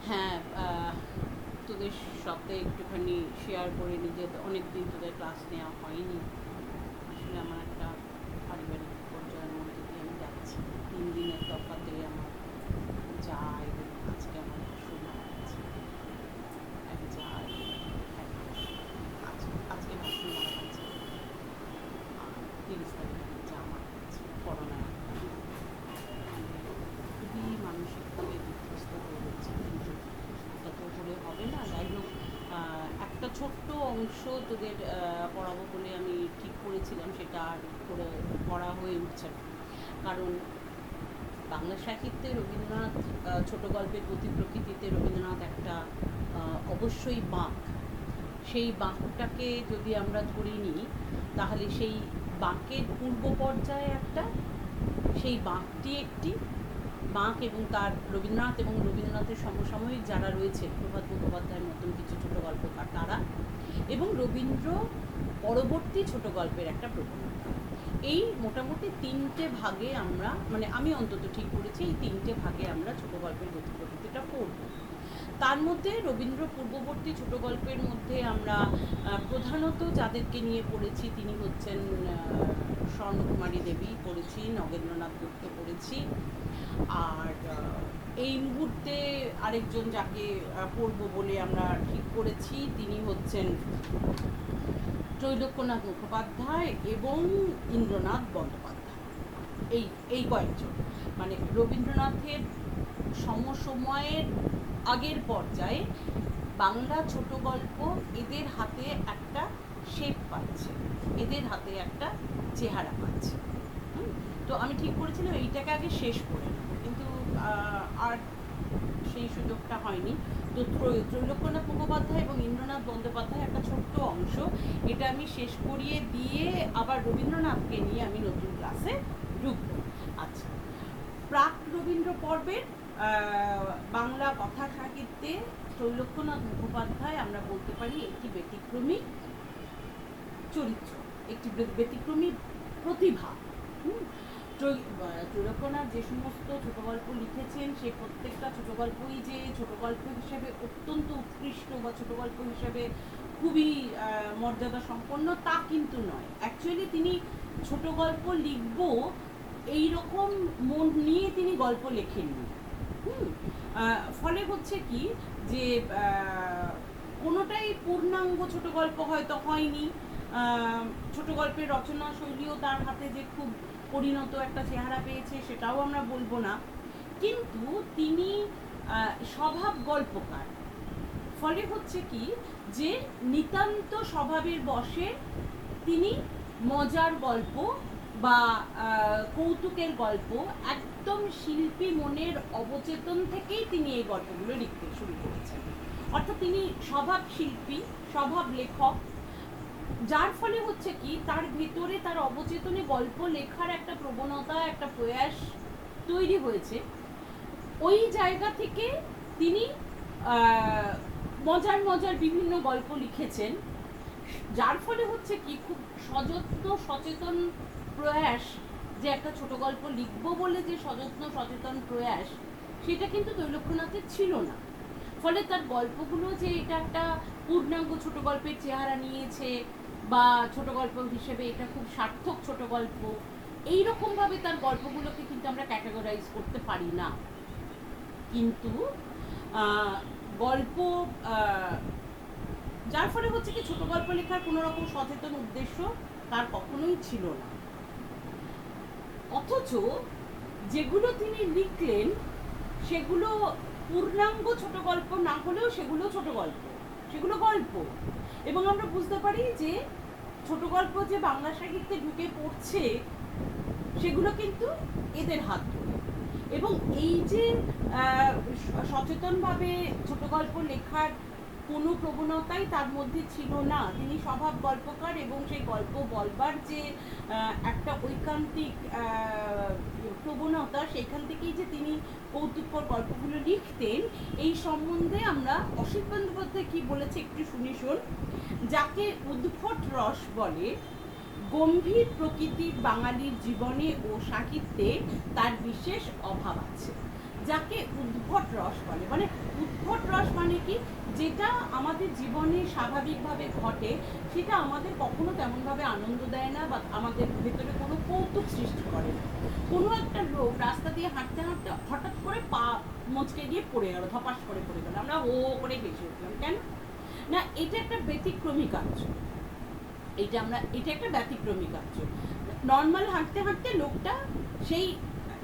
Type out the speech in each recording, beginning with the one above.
হ্যাঁ, তোদের সাথে একটুখানি শেয়ার করে নিই যে অনেক দিন তোদের ক্লাস নেওয়া হয়নি। আসলে আমার একটা পারিবারিক পর্যায়ের মধ্যে দিয়ে আমি যাচ্ছি। 3 দিনের তফাতে আমার যা এবং আজকে আমার ভাসুর মারা গেছে। এক যা এবং এক ভাসুর। আজকে ভাসুর মারা গেছে, আর 30 তারিখে আমার যা মারা গেছে করোনায়। খুবই মানসিকভাবে বিধ্বস্ত হয়ে গেছে, কিন্তু এটা তো হলে হবে না। যাই হোক, একটা ছোট্ট অংশ তোদের পড়াবো বলে আমি ঠিক করেছিলাম, সেটা আর পড়া হয়ে উঠছে না। কারণ বাংলা সাহিত্যে রবীন্দ্রনাথ, ছোট গল্পের গতি প্রকৃতিতে রবীন্দ্রনাথ একটা অবশ্যই বাঁক। সেই বাঁকটাকে যদি আমরা ধরে নিই, তাহলে সেই বাঁকের পূর্ব পর্যায়ে একটা, সেই বাঁকটি একটি বাঁক, এবং তার রবীন্দ্রনাথ এবং রবীন্দ্রনাথের সমসাময়িক যারা রয়েছে, প্রভাত মুখোপাধ্যায়ের মতন কিছু ছোট গল্পকার তারা, এবং রবীন্দ্র পরবর্তী ছোট গল্পের একটা প্রবণতা। এই মোটামুটি 3টে ভাগে আমরা, মানে আমি অন্তত ঠিক করেছি, এই 3টে ভাগে আমরা ছোট গল্পের গতি প্রকৃতিটা পড়ব। তার মধ্যে রবীন্দ্র পূর্ববর্তী ছোট গল্পের মধ্যে আমরা প্রধানত যাদেরকে নিয়ে পড়েছি তিনি হচ্ছেন স্বর্ণকুমারী দেবী পড়েছি, নগেন্দ্রনাথ দত্ত পড়েছি, আর এই মুহূর্তে আরেকজন যাকে পড়ব বলে আমরা ঠিক করেছি তিনি হচ্ছেন ত্রৈলোক্যনাথ মুখোপাধ্যায় এবং ইন্দ্রনাথ বন্দ্যোপাধ্যায়। এই কয়েকজন, মানে রবীন্দ্রনাথের সমসময়ের আগের পর্যায়ে বাংলা ছোট গল্প এদের হাতে একটা শেপ পাচ্ছে, এদের হাতে একটা চেহারা পাচ্ছে। তো আমি ঠিক করেছিলাম এইটাকে আগে শেষ করে নেব, কিন্তু আর সেই সুযোগটা হয়নি। তো ত্রৈলোক্যনাথ মুখোপাধ্যায় এবং ইন্দ্রনাথ বন্দ্যোপাধ্যায় একটা ছোট্ট অংশ, এটা আমি শেষ করিয়ে দিয়ে আবার রবীন্দ্রনাথকে নিয়ে আমি নতুন ক্লাসে ঢুকবো। আচ্ছা, প্রাক রবীন্দ্র পর্বের বাংলা কথা সাহিত্যে ত্রৈলোক্যনাথ মুখোপাধ্যায় আমরা বলতে পারি একটি ব্যতিক্রমী চরিত্র, একটি ব্যতিক্রমী প্রতিভা। ত্রৈলোক্যনাথ যে সমস্ত ছোট গল্প লিখেছেন, সে প্রত্যেকটা ছোট গল্পই যে ছোট গল্প হিসেবে অত্যন্ত উৎকৃষ্ট বা ছোট গল্প হিসেবে খুবই মর্যাদা সম্পন্ন তা কিন্তু নয়। অ্যাকচুয়ালি তিনি ছোট গল্প লিখব এইরকম মন নিয়ে তিনি গল্প লেখেননি। ফলে হচ্ছে কি যে কোনোটাই পূর্ণাঙ্গ ছোট গল্প হয়তো হয়নি। ছোট গল্পের রচনা শৈলীও তার হাতে যে খুব পরিণত একটা চেহারা পেয়েছে সেটাও আমরা বলবো না, কিন্তু তিনি স্বভাব গল্পকার। ফলে হচ্ছে কি যে নিতান্ত স্বভাবের বশে তিনি মজার গল্প বা কৌতুকের গল্প একদম শিল্পী মনের অবচেতন থেকেই তিনি এই গল্পগুলো লিখতে শুরু করেছেন। অর্থাৎ তিনি স্বভাব শিল্পী, স্বভাব লেখক, যার ফলে হচ্ছে কি তার ভেতরে তার অবচেতনে গল্প লেখার একটা প্রবণতা, একটা প্রয়াস তৈরি হয়েছে। ওই জায়গা থেকে তিনি মজার মজার বিভিন্ন গল্প লিখেছেন, যার ফলে হচ্ছে কি খুব সযত্ন সচেতন প্রয়াস, যে একটা ছোট গল্প লিখবো বলে যে সযত্ন সচেতন প্রয়াস, সেটা কিন্তু ত্রৈলোক্যনাথের ছিল না। ফলে তার গল্পগুলো যে এটা একটা পূর্ণাঙ্গ ছোট গল্পের চেহারা নিয়েছে বা ছোট গল্প হিসেবে এটা খুব সার্থক ছোট গল্প, এইরকমভাবে তার গল্পগুলোকে কিন্তু আমরা ক্যাটাগরাইজ করতে পারি না। কিন্তু গল্প, যার ফলে হচ্ছে কি ছোট গল্প লেখার কোনো রকম সচেতন উদ্দেশ্য তার কখনোই ছিল না। অথচ যেগুলো তিনি লিখলেন সেগুলো পূর্ণাঙ্গ ছোট গল্প না হলেও সেগুলো ছোট গল্প, সেগুলো গল্প। এবং আমরা বুঝতে পারি যে ছোট গল্প যে বাংলা সাহিত্যে ঢুকে পড়ছে সেগুলো কিন্তু এদের হাত ধরে। এবং এই যে সচেতনভাবে ছোট গল্প লেখার কোনো প্রবণতাই তার মধ্যে ছিল না। তিনি স্বভাব গল্পকার এবং সেই গল্প বলবার যে একটা ঐকান্তিক প্রবণতা, সেইখান থেকেই যে তিনি কৌতুককর গল্পগুলো লিখতেন, এই সম্বন্ধে আমরা অসিত বন্দ্যোপাধ্যায় কি বলেছে একটু শুনি শোন। যাকে উদ্ভট রস বলে, গম্ভীর প্রকৃতির বাঙালির জীবনে ও সাহিত্যে তার বিশেষ অভাব আছে। যাকে উদ্ভট রস বলে, মানে উদ্ভট রস মানে কি, যেটা আমাদের জীবনে স্বাভাবিকভাবে ঘটে, সেটা আমাদের কখনো তেমনভাবে আনন্দ দেয় না বা আমাদের ভেতরে কোনো কৌতুক সৃষ্টি করে না। কোনো একটা লোক রাস্তা দিয়ে হাঁটতে হাঁটতে হঠাৎ করে পা মচকে গিয়ে পড়ে গেল, ধপাস করে পড়ে গেল, আমরা ও করে হেসে উঠলাম। কেন না, এটা একটা ব্যতিক্রমী কার্য। এটা একটা ব্যতিক্রমী কার্য। নর্মাল হাঁটতে হাঁটতে লোকটা সেই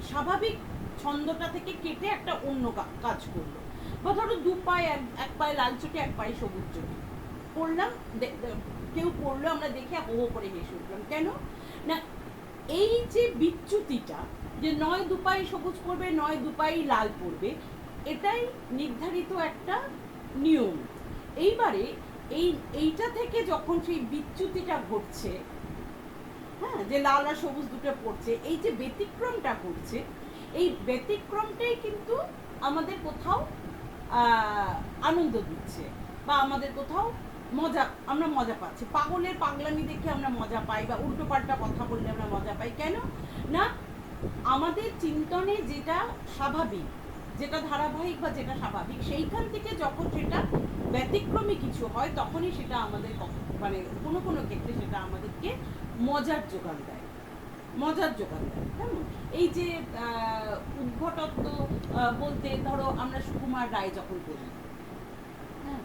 স্বাভাবিক ছন্দটা থেকে কেটে একটা অন্য কাজ করলো। বা ধরো দু পায়ে, এক পায়ে লাল চটি, এক পায়ে সবুজ চটি পড়লাম, কেউ পড়লো, আমরা দেখে হো করে হেসে উঠলাম। কেন না, এই যে বিচ্যুতিটা, যে নয় দু পায়ে সবুজ পড়বে, নয় দু পায়ে লাল পড়বে, এটাই নির্ধারিত একটা নিয়ম। এইবারে এইটা থেকে যখন সেই বিচ্যুতিটা ঘটছে, হ্যাঁ, যে লাল আর সবুজ দুটো পড়ছে, এই যে ব্যতিক্রমটা ঘটছে, এই ব্যতিক্রমটাই কিন্তু আমাদের কোথাও আনন্দ দিচ্ছে বা আমাদের কোথাও আমরা মজা পাচ্ছি। পাগলের পাগলামি দেখে আমরা মজা পাই, বা উল্টো পাল্টা কথা বললে আমরা মজা পাই। কেন না, আমাদের চিন্তনে যেটা স্বাভাবিক, যেটা ধারাবাহিক বা যেটা স্বাভাবিক, সেইখান থেকে যখন সেটা ব্যতিক্রমী কিছু হয়, তখনই সেটা আমাদের মানে কোনো কোনো ক্ষেত্রে সেটা আমাদেরকে মজার যোগান দেয়। কেমন এই যে উদ্ভটত্ব বলতে ধরো আমরা সুকুমার রায় যখন পড়ি, হ্যাঁ,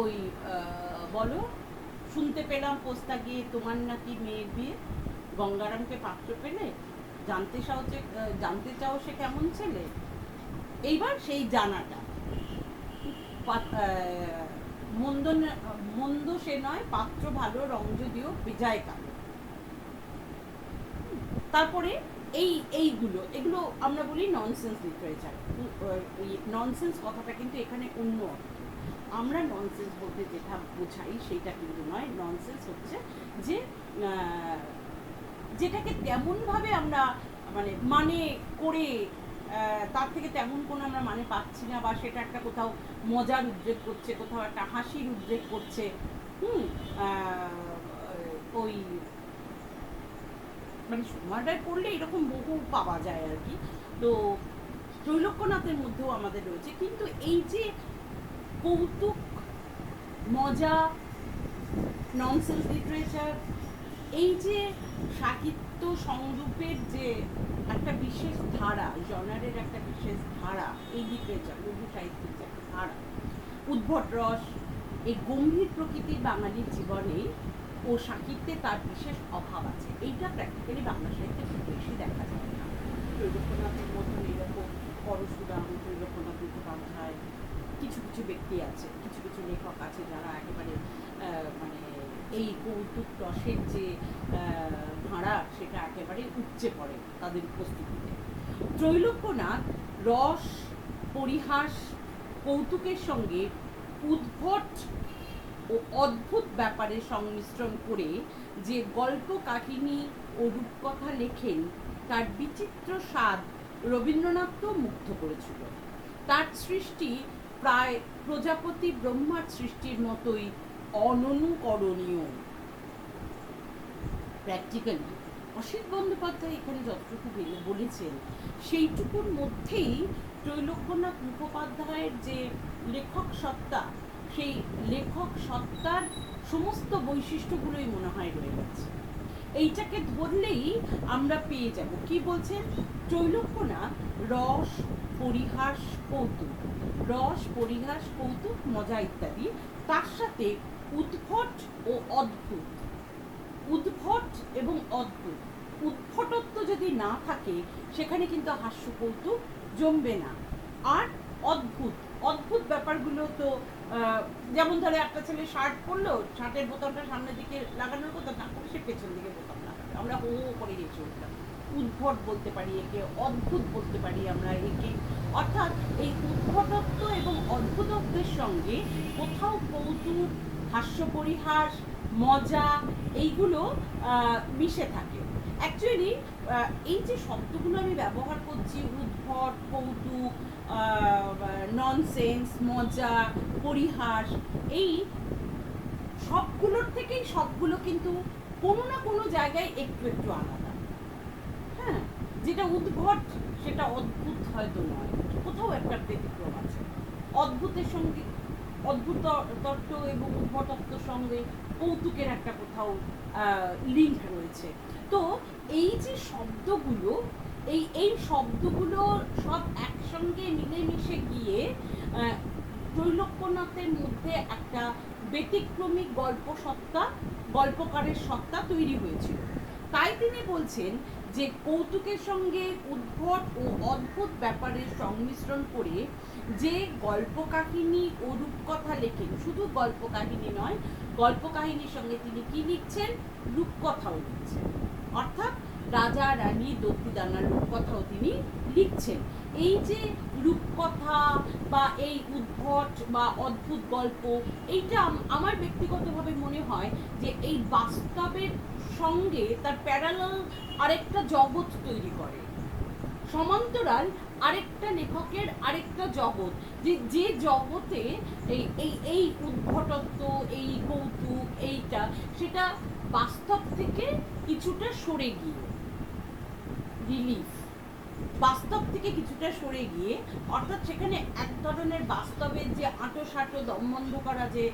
ওই বলো, শুনতে পেলাম পোস্তা গিয়ে তোমার নাকি মেয়ের বিয়ে, গঙ্গারামকে পাত্র পেলে, জানতে চাও সে কেমন ছেলে। এইবার সেই জানাটা, মন্দ সে নয়, পাত্র ভালো, রং যদিও বেজায় কালো। তারপরে এগুলো আমরা বলি ননসেন্স লিটারেচার। ননসেন্স কথাটা কিন্তু এখানে অন্য অর্থ। আমরা ননসেন্স বলতে যেটা বোঝাই সেইটা কিন্তু নয়। ননসেন্স হচ্ছে যে যেটাকে তেমনভাবে আমরা মানে করে তার থেকে তেমন কোনো আমরা মানে পাচ্ছি না, বা সেটা একটা কোথাও মজার উদ্রেক করছে, কোথাও একটা হাসির উদ্রেক করছে। ওই সুকুমার রায় পড়লে এরকম বহু পাওয়া যায় আর কি। তো ত্রৈলোক্যনাথের মধ্যেও আমাদের রয়েছে। কিন্তু এই যে কৌতুক, মজা, ননসেন্স লিটারেচার, এই যে সাহিত্য সংরূপের যে একটা বিশেষ ধারা, জনারের একটা বিশেষ ধারা, এই লিটারেচার, লঘু সাহিত্যের যে একটা ধারা, উদ্ভট রস, এই গম্ভীর প্রকৃতির বাঙালির জীবনে ও সাহিত্যে তার বিশেষ অভাব আছে। এইটা প্র্যাকটিক্যালি বাংলা সাহিত্যে খুব বেশি দেখা যায় না। ত্রৈলোক্যনাথের মতন এরকম পরশুরাম, ত্রৈলোক্যনাথ মুখোপাধ্যায়, কিছু কিছু ব্যক্তি আছে, কিছু কিছু লেখক আছে যারা একেবারে এই কৌতুক রসের যে ধারা, সেটা একেবারে উপচে পড়ে তাদের উপস্থিতিতে। ত্রৈলোক্যনাথ রস, পরিহাস, কৌতুকের সঙ্গে উদ্ভট ও অদ্ভুত ব্যাপারের সংমিশ্রণ করে যে গল্প, কাহিনী ও রূপকথা লেখেন, তার বিচিত্র স্বাদ রবীন্দ্রনাথকেও মুগ্ধ করেছিল। তার সৃষ্টি প্রায় প্রজাপতি ব্রহ্মার সৃষ্টির মতোই অননুকরণীয়। প্র্যাকটিক্যালি অসিত বন্দ্যোপাধ্যায় এখানে যতটুকু বলেছেন, সেইটুকুর মধ্যেই ত্রৈলোক্যনাথ মুখোপাধ্যায়ের যে লেখক সত্তা, সেই লেখক সত্তার সমস্ত বৈশিষ্ট্যগুলোই মনে হয় রয়ে গেছে। এইটাকে ধরলেই আমরা পেয়ে যাব। কি বলছেন ত্রৈলোক্যনাথ? রস, পরিহাস, কৌতুক, রস, পরিহাস, কৌতুক, মজা ইত্যাদি, তার সাথে উদ্ভট ও অদ্ভুত। উদ্ভট এবং অদ্ভুত, উদ্ভটত্ব যদি না থাকে সেখানে কিন্তু হাস্য কৌতুক জমবে না। আর অদ্ভুত অদ্ভুত ব্যাপারগুলো তো যেমন ধরে একটা ছেলে শার্ট পরলো, শার্টের বোতামটা সামনের দিকে লাগানোর কথা না করে সে পেছন দিকে বোতাম লাগাবে, আমরা হো হো করে হেসে উঠলাম। উদ্ভট বলতে পারি একে, অদ্ভুত বলতে পারি আমরা একে। অর্থাৎ এই উদ্ভটত্ব এবং অদ্ভুতত্বের সঙ্গে কোথাও কৌতুক, হাস্য পরিহাস, মজা, এইগুলো মিশে থাকে। অ্যাকচুয়ালি এই যে শব্দগুলো আমি ব্যবহার করছি, উদ্ভট, কৌতুক, ননসেন্স, মজা, পরিহাস, এই সবগুলোর থেকেই সবগুলো কিন্তু কোনো না কোনো জায়গায় একটু একটু আলাদা। হ্যাঁ, যেটা উদ্ভট সেটা অদ্ভুত হয়তো নয়, কোথাও একটা ব্যতিক্রম আছে। অদ্ভুতের সঙ্গে অদ্ভুত তত্ত্ব এবং উদ্ভটত্বর সঙ্গে কৌতুকের একটা কোথাও লিঙ্ক রয়েছে। তো এই যে শব্দগুলো, এই শব্দগুলো সব একসঙ্গে মিলেমিশে গিয়ে ত্রৈলোক্যনাথের মধ্যে একটা ব্যতিক্রমী গল্পকারের সত্তা তৈরি হয়েছিল। তাই তিনি বলছেন যে কৌতুকের সঙ্গে উদ্ভট ও অদ্ভুত ব্যাপারের সংমিশ্রণ করে যে গল্পকাহিনী ও রূপকথা লেখেন, শুধু গল্পকাহিনী নয়, গল্পকাহিনীর সঙ্গে তিনি কি লিখছেন, রূপকথাও লিখছেন। অর্থাৎ রাজা রানী দত্তিদানার রূপকথাও তিনি লিখছেন। এই যে রূপকথা বা এই উদ্ভট বা অদ্ভুত গল্প, এইটা আমার ব্যক্তিগতভাবে মনে হয় যে এই বাস্তবের সঙ্গে তার প্যারালাল আরেকটা জগৎ তৈরি করে, সমান্তরাল আরেকটা লেখকের আরেকটা জগৎ, যে জগতে এই উদ্ভটত্ব, এই কৌতুক, এইটা সেটা বাস্তব থেকে কিছুটা সরে গিয়ে রিলিফ, বাস্তব থেকে কিছুটা সরে গিয়ে, অর্থাৎ সেখানে এক ধরনের বাস্তবের যে আঁটো দমবন্ধ করা যে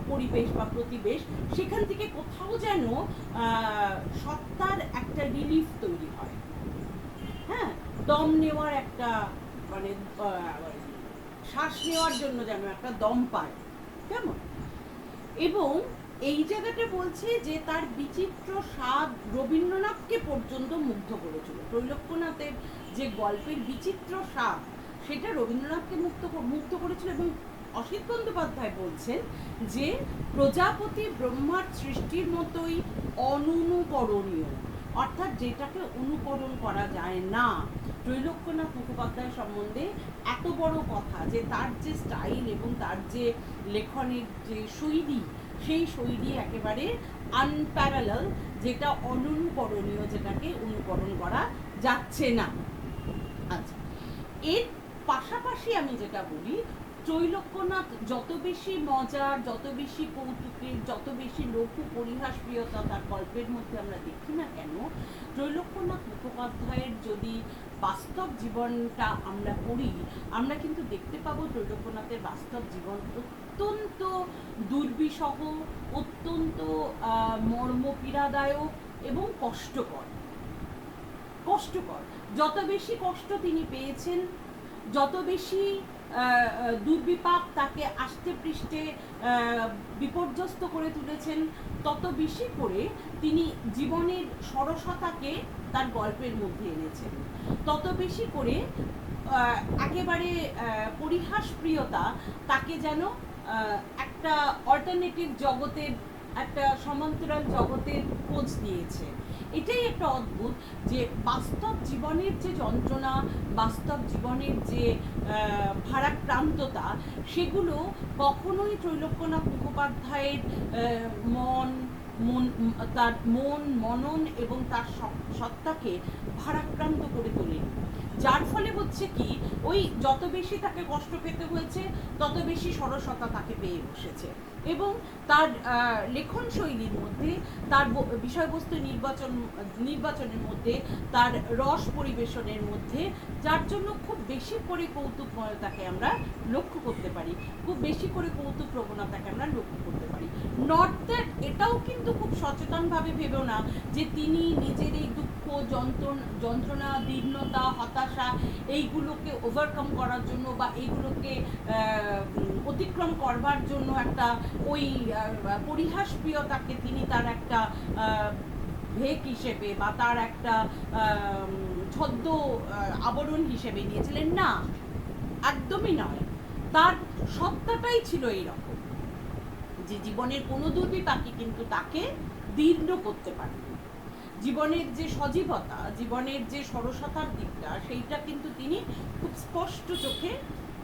পরিবেশ বা প্রতিবেশ, সেখান থেকে কোথাও যেন সত্তার একটা রিলিফ তৈরি হয়, হ্যাঁ, দম নেওয়ার একটা মানে শ্বাস নেওয়ার জন্য যেন একটা দম পায়, কেমন। এবং এই জায়গাটা বলছে যে তার বিচিত্র স্বাদ রবীন্দ্রনাথকে পর্যন্ত মুগ্ধ করেছিল। ত্রৈলোক্যনাথের যে গল্পের বিচিত্র স্বাদ, সেটা রবীন্দ্রনাথকে মুগ্ধ করেছিল। এবং অসিত বন্দ্যোপাধ্যায় বলছেন যে প্রজাপতি ব্রহ্মার সৃষ্টির মতোই অনুকরণীয়, অর্থাৎ যেটাকে অনুকরণ করা যায় না। ত্রৈলোক্যনাথ মুখোপাধ্যায় সম্বন্ধে এত বড় কথা যে তার যে স্টাইল এবং তার যে লেখনের যে শৈলী, সেই শৈলী একেবারে আনপ্যারালাল, যেটা অনুকরণীয়, যেটাকে অনুকরণ করা যাচ্ছে না। আচ্ছা, এর পাশাপাশি আমি যেটা বলি, ত্রৈলোক্যনাথ যত বেশি মজার, যত বেশি কৌতুকের, যত বেশি লঘু পরিহাসপ্রিয়তা তার গল্পের মধ্যে আমরা দেখি না কেন, ত্রৈলোক্যনাথ মুখোপাধ্যায়ের যদি বাস্তব জীবনটা আমরা পড়ি, আমরা কিন্তু দেখতে পাবো ত্রৈলোক্যনাথের বাস্তব জীবন অত্যন্ত দুর্বিষহ, অত্যন্ত মর্মপীড়াদায়ক এবং কষ্টকর। যত বেশি কষ্ট তিনি পেয়েছেন, যত বেশি দুর্বিপাক তাকে আষ্টে পৃষ্ঠে বিপর্যস্ত করে তুলেছেন, তত বেশি করে তিনি জীবনের সরসতাকে তার গল্পের মধ্যে এনেছেন, তত বেশি করে একেবারে পরিহাসপ্রিয়তা তাকে যেন একটা অল্টারনেটিভ জগতের, একটা সমান্তরাল জগতের খোঁজ দিয়েছে। এটাই একটা অদ্ভুত, যে বাস্তব জীবনের যে যন্ত্রণা, বাস্তব জীবনের যে ভারাক্রান্ততা, সেগুলো কখনোই ত্রৈলোক্যনাথ মুখোপাধ্যায়ের তার মন মনন এবং তার সত্তাকে ভারাক্রান্ত করে তোলেনি। যার ফলে হচ্ছে কি, ওই যত বেশি তাকে কষ্ট পেতে হয়েছে, তত বেশি সরসতা তাকে পেয়ে বসেছে। এবং তার লেখন শৈলীর মধ্যে, তার বিষয়বস্তু নির্বাচনের মধ্যে, তার রস পরিবেশনের মধ্যে, যার জন্য খুব বেশি করে কৌতুকময়তাকে আমরা লক্ষ্য করতে পারি, খুব বেশি করে কৌতুক প্রবণতাকে আমরা লক্ষ্য করতে পারি। নট দ্যাট এটাও কিন্তু খুব সচেতনভাবে ভেবেও না যে তিনি নিজের এই দুঃখ, যন্ত্রণা, দীর্ণতা, হতাশা, এইগুলোকে ওভারকাম করার জন্য বা এইগুলোকে অতিক্রম করবার জন্য একটা ওই পরিহাসপ্রিয়তাকে তিনি তার একটা ভেক হিসেবে বা তার একটা ছদ্ম আবরণ হিসেবে নিয়েছিলেন, না, একদমই নয়। তার সত্তাটাই ছিল এইরকম, যে জীবনের কোনো দুর্বিপাকই কিন্তু তাকে দীর্ণ করতে পারে। জীবনের যে সজীবতা, জীবনের যে সরসতার দিকটা, সেইটা কিন্তু তিনি খুব স্পষ্ট চোখে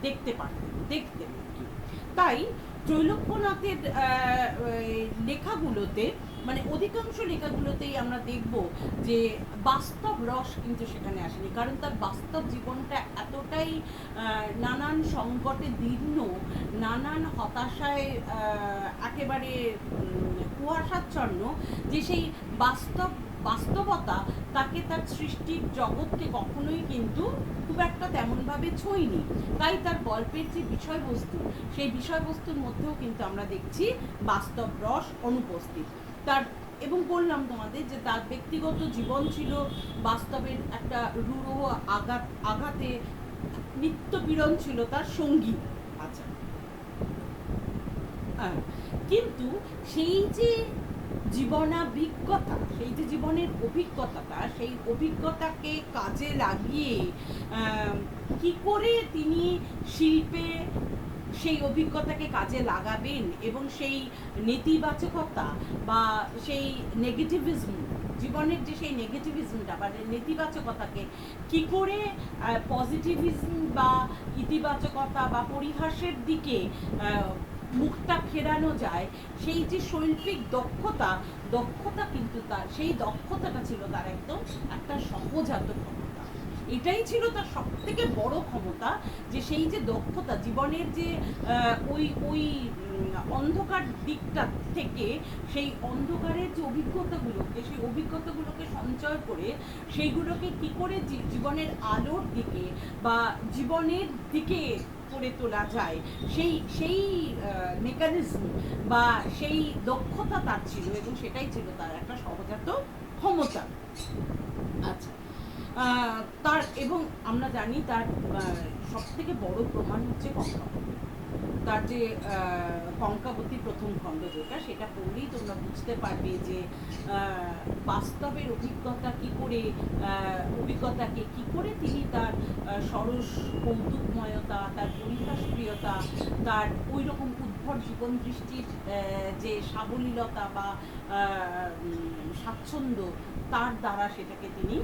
দেখতেন। তাই ত্রৈলোক্যনাথের লেখাগুলোতে, মানে অধিকাংশ লেখাগুলোতেই আমরা দেখব যে বাস্তব রস কিন্তু সেখানে আসেনি, কারণ তার বাস্তব জীবনটা এতটাই নানান সংকটে দীর্ণ, নানান হতাশায় একেবারে কুয়াশাচ্ছন্ন, যে সেই বাস্তব বাস্তবতা তাকে তার সৃষ্টির জগৎকে কখনোই কিন্তু খুব একটা তেমনভাবে ছোঁয়নি। তাই তার গল্পের যে বিষয়বস্তু, সেই বিষয়বস্তুর মধ্যেও কিন্তু আমরা দেখছি বাস্তব রস অনুপস্থিত। তার এবং বললাম তোমাদের যে তার ব্যক্তিগত জীবন ছিল বাস্তবের একটা রূঢ় আঘাতে নিত্যপীড়ন ছিল তার সঙ্গী। আচ্ছা, কিন্তু সেই যে জীবনাভিজ্ঞতা, সেই যে জীবনের অভিজ্ঞতাটা, সেই অভিজ্ঞতাকে কাজে লাগিয়ে কি করে তিনি শিল্পে সেই অভিজ্ঞতাকে কাজে লাগাবেন এবং সেই নেতিবাচকতা বা সেই নেগেটিভিজম, জীবনের যে সেই নেগেটিভিজমটা বা নেতিবাচকতাকে কি করে পজিটিভিজম বা ইতিবাচকতা বা পরিহাসের দিকে মুখটা ফেরানো যায়, সেই যে শৈল্পিক দক্ষতা কিন্তু তার, সেই দক্ষতাটা ছিল তার একদম একটা সহজাত ক্ষমতা। এটাই ছিল তার সব থেকে বড় ক্ষমতা, যে সেই যে দক্ষতা, জীবনের যে ওই অন্ধকার দিকটা থেকে সেই অন্ধকারের যে অভিজ্ঞতাগুলোকে, সেই অভিজ্ঞতাগুলোকে সঞ্চয় করে সেইগুলোকে কি করে জীবনের আলোর দিকে বা জীবনের দিকে করে তোলা যায়, সেই মেকানিজম বা সেই দক্ষতা তার ছিল, এবং সেটাই ছিল তার একটা সহজাত ক্ষমতা। আচ্ছা, তার, এবং আমরা জানি তার সব থেকে বড় প্রমাণ হচ্ছে কঙ্কাবতী। তার যে কঙ্কাবতী প্রথম খণ্ড যেটা, সেটা পড়লেই তোমরা বুঝতে পারবে যে বাস্তবের অভিজ্ঞতা কি করে, অভিজ্ঞতাকে কি করে তিনি তার সরস কৌতুকময়তা, তার পরিহাসপ্রিয়তা, তার ওই রকম উদ্ভট জীবন দৃষ্টির যে সাবলীলতা বা স্বাচ্ছন্দ্য, তার দ্বারা সেটাকে তিনি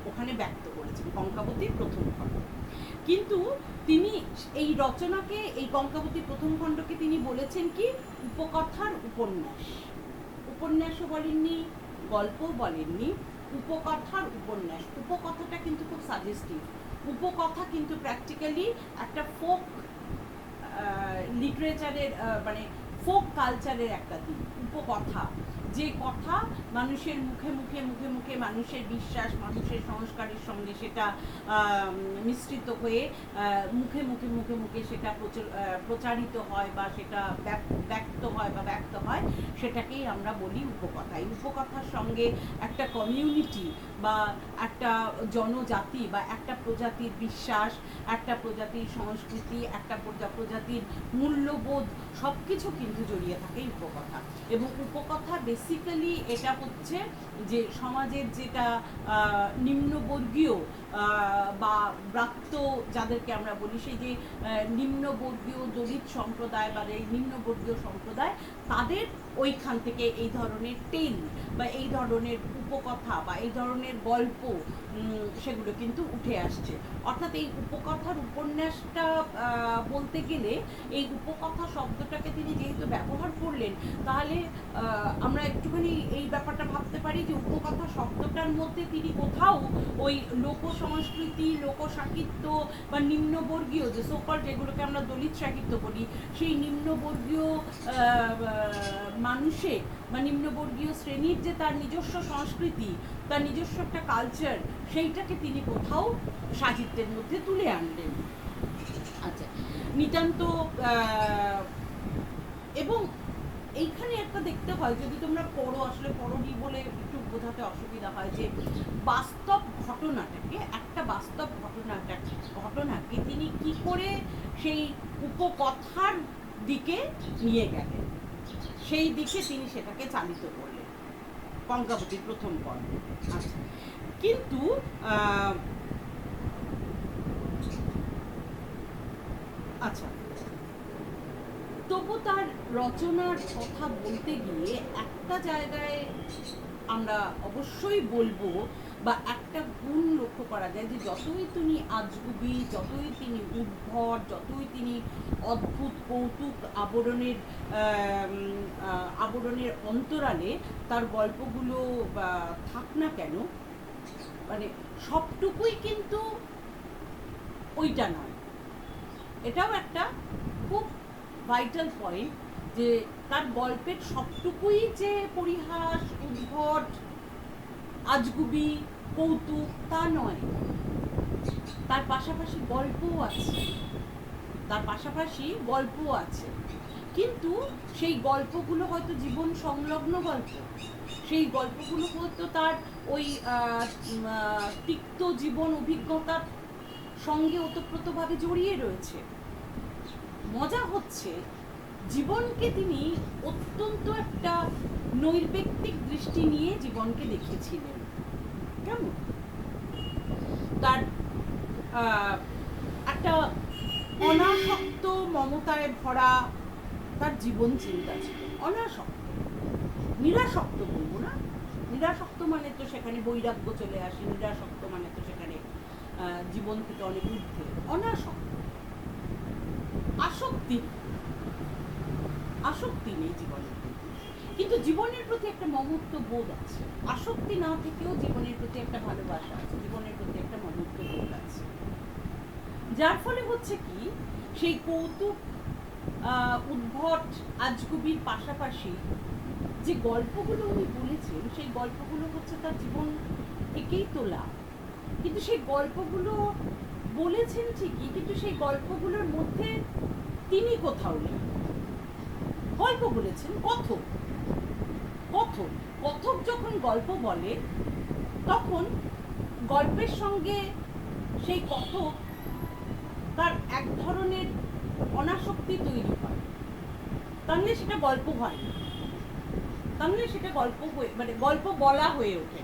ওখানে ব্যক্ত করেছেন কঙ্কাবতীর প্রথম খণ্ড। কিন্তু তিনি এই রচনাকে, এই কঙ্কাবতীর প্রথম খণ্ডকে তিনি বলেছেন কি উপকথার উপন্যাস। উপন্যাসও বলেননি, গল্পও বলেননি, উপকথার উপন্যাস। উপকথাটা কিন্তু খুব সাজেস্টিভ। উপকথা কিন্তু প্র্যাকটিক্যালি একটা ফোক লিটারেচারের মানে ফোক কালচারের একটা দিক। উপকথা, যে কথা মানুষের মুখে মুখে মুখে মুখে মানুষের বিশ্বাস, মানুষের সংস্কারের সঙ্গে সেটা মিশ্রিত হয়ে মুখে মুখে মুখে মুখে সেটা প্রচারিত হয় বা সেটা ব্যক্ত হয়, সেটাকেই আমরা বলি উপকথা। এই উপকথার সঙ্গে একটা কমিউনিটি বা একটা জনজাতি বা একটা প্রজাতির বিশ্বাস, একটা প্রজাতির সংস্কৃতি, একটা প্রজাতির মূল্যবোধ, সব কিছু কিন্তু জড়িয়ে থাকে উপকথা। এবং উপকথা বেসিক্যালি এটা হচ্ছে যে সমাজের যেটা নিম্নবর্গীয় বা ব্রাত্য যাদেরকে আমরা বলি, সেই যে নিম্নবর্গীয় দলিত সম্প্রদায় বা এই নিম্নবর্গীয় সম্প্রদায়, তাদের ওইখান থেকে এই ধরনের টেল বা এই ধরনের উপকথা বা এই ধরনের গল্প সেগুলো কিন্তু উঠে আসছে। অর্থাৎ এই উপকথার উপন্যাসটা বলতে গেলে এই উপকথা শব্দটাকে তিনি যেহেতু ব্যবহার করলেন, তাহলে আমরা একটুখানি এই ব্যাপারটা ভাবতে পারি যে উপকথা শব্দটার মধ্যে তিনি কোথাও ওই লোক সংস্কৃতি, লোক সাহিত্য বা নিম্নবর্গীয় যে সকল, যেগুলোকে আমরা দলিত সাহিত্য বলি, সেই নিম্নবর্গীয় মানুষের বা নিম্নবর্গীয় শ্রেণীর যে তার নিজস্ব সংস্কৃতি, তার নিজস্ব একটা কালচার, সেইটাকে তিনি কোথাও সাহিত্যের মধ্যে তুলে আনলেন। আচ্ছা, নিতান্ত এবং এইখানে একটা দেখতে হয়, যদি তোমরা পড়ো, আসলে পড়োনি বলে একটু বোঝাতে অসুবিধা হয়, যে বাস্তব ঘটনাটাকে, একটা বাস্তব ঘটনাকে তিনি কি করে সেই উপকথার দিকে নিয়ে গেলেন, সেই দিকে তিনি সেটাকে চালিত করলেন কঙ্কাবতীর প্রথম পর্ব। আচ্ছা, কিন্তু আচ্ছা, তবু তার রচনার কথা বলতে গিয়ে একটা জায়গায় আমরা অবশ্যই বলবো বা একটা গুণ লক্ষ্য করা যায়, যে যতই তিনি আজগুবি, যতই তিনি উদ্ভট, যতই তিনি অদ্ভুত কৌতুক আবরণের অন্তরালে তার গল্পগুলো থাক না কেন, মানে সবটুকুই কিন্তু ওইটা নয়। এটাও একটা খুব ভাইটাল পয়েন্ট, যে তার গল্পের সবটুকুই যে পরিহাস, উদ্ভট, আজগুবি কৌতুক তা নয়, তার পাশাপাশি গল্পও আছে, তার পাশাপাশি গল্পও আছে, কিন্তু সেই গল্পগুলো হয়তো জীবন সংলগ্ন গল্প, সেই গল্পগুলো হয়তো তার ওই তিক্ত জীবন অভিজ্ঞতার সঙ্গে ওতপ্রোতভাবে জড়িয়ে রয়েছে। মজা হচ্ছে জীবনকে তিনি অত্যন্ত একটা নৈর্ব্যক্তিক দৃষ্টি নিয়ে জীবনকে দেখেছিলেন। কেমন তার একটা অনাসক্ত মমতায় ভরা তার জীবন চিন্তা ছিল, অনাসক্ত, নিরাসক্ত বলবো না, নিরাসক্ত মানে তো সেখানে বৈরাগ্য চলে আসে, নিরাসক্ত মানে তো সেখানে জীবন থেকে অনেক ঊর্ধ্বে, অনাসক্ত, আসক্তি, আসক্তি নেই জীবনের প্রতি, কিন্তু জীবনের প্রতি একটা মমত্ব বোধ আছে, আসক্তি না থেকেও জীবনের প্রতি একটা ভালোবাসা আছে, জীবনের প্রতি একটা মমত্ব বোধ আছে, যার ফলে হচ্ছে কি সেই কৌতুক উদ্ভট আজগুবির পাশাপাশি যে গল্পগুলো উনি বলেছেন সেই গল্পগুলো হচ্ছে তার জীবন থেকেই তোলা, কিন্তু সেই গল্পগুলো বলেছেন ঠিকই, কিন্তু সেই গল্পগুলোর মধ্যে তিনি কোথাও নেই। গল্প বলেছেন, কথক, কথক, কথক যখন গল্প বলে তখন গল্পের সঙ্গে সেই কথক তার এক ধরনের অনাসক্তি তৈরি হয়, তাহলে সেটা গল্প হয় না, তাহলে সেটা গল্প হয়ে মানে গল্প বলা হয়ে ওঠে।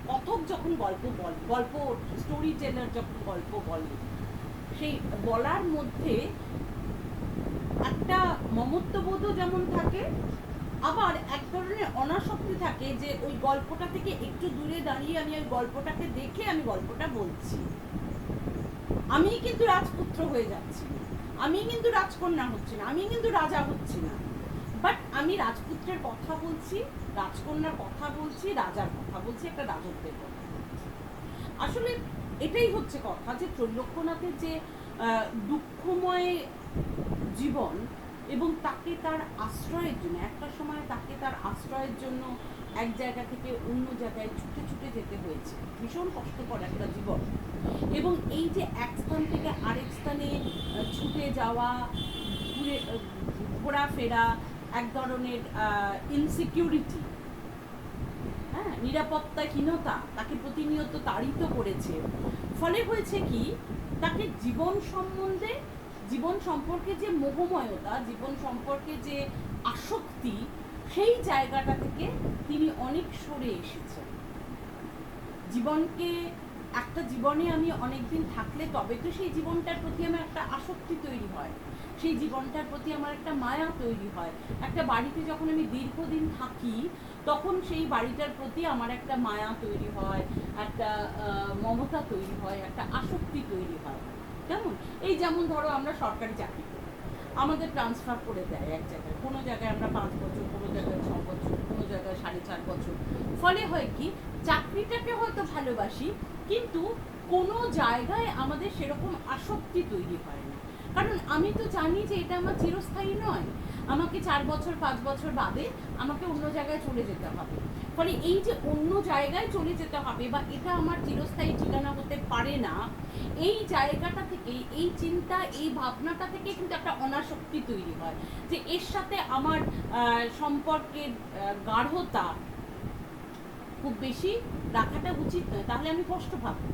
কথক যখন গল্প বলে, গল্প স্টোরি টেলার যখন গল্প বলে, সেই বলার মধ্যে একটা মমত্ববোধও যেমন থাকে, আবার এক ধরনের অনাসক্তি থাকে যে ওই গল্পটা থেকে একটু দূরে দাঁড়িয়ে আমি ওই গল্পটাকে দেখে আমি গল্পটা বলছি, আমি কিন্তু রাজপুত্র হয়ে যাচ্ছি না, আমি কিন্তু রাজকন্যা হচ্ছি না, আমি কিন্তু রাজা হচ্ছি না, বাট আমি রাজপুত্রের কথা বলছি, রাজকন্যার কথা বলছি, রাজার কথা বলছি, একটা রাজত্বের কথা বলছি। আসলে এটাই হচ্ছে কথা যে ত্রৈলোক্যনাথের যে দুঃখময় জীবন এবং তাকে তার আশ্রয়ের জন্য, একটা সময় তাকে তার আশ্রয়ের জন্য এক জায়গা থেকে অন্য জায়গায় ছুটে ছুটে যেতে হয়েছে, ভীষণ কষ্টকর একটা জীবন, এবং এই যে এক স্থান থেকে আরেক স্থানে ছুটে যাওয়া, ঘুরে ঘোরাফেরা, এক ধরনের ইনসিকিউরিটি, হ্যাঁ, নিরাপত্তাহীনতা তাকে প্রতিনিয়ত তাড়িত করেছে, ফলে হয়েছে কি তাকে জীবন সম্বন্ধে, জীবন সম্পর্কে যে মোহময়তা, জীবন সম্পর্কে যে আসক্তি, সেই জায়গাটা থেকে তিনি অনেক সরে এসেছেন। জীবনকে একটা জীবনে আমি অনেকদিন থাকলে তবে তো সেই জীবনটার প্রতি আমার একটা আসক্তি তৈরি হয়, সেই জীবনটার প্রতি আমার একটা মায়া তৈরি হয়, একটা বাড়িতে যখন আমি দীর্ঘদিন থাকি তখন সেই বাড়িটার প্রতি আমার একটা মায়া তৈরি হয়, একটা মমতা তৈরি হয়, একটা আসক্তি তৈরি হয়। কেমন এই যেমন ধরো আমরা সরকারি চাকরি করি, আমাদের ট্রান্সফার করে দেয় এক জায়গায়, কোনো জায়গায় আমরা 5 বছর, কোনো জায়গায় 6 বছর, কোনো জায়গায় 4.5 বছর, ফলে হয় কি চাকরিটাকে হয়তো ভালোবাসি কিন্তু কোনো জায়গায় আমাদের সেরকম আসক্তি তৈরি হয় না, কারণ আমি তো জানি যে এটা আমার চিরস্থায়ী নয়, আমাকে 4 বছর 5 বছর বাদে আমাকে অন্য জায়গায় চলে যেতে হবে, ফলে এই যে অন্য জায়গায় চলে যেতে হবে বা এটা আমার চিরস্থায়ী ঠিকানা হতে পারে না, এই জায়গাটা থেকে, এই চিন্তা, এই ভাবনাটা থেকে কিন্তু একটা অনাসক্তি তৈরি হয় যে এর সাথে আমার সম্পর্কের গাঢ়তা খুব বেশি রাখাটা উচিত নয়, তাহলে আমি কষ্ট পাবো,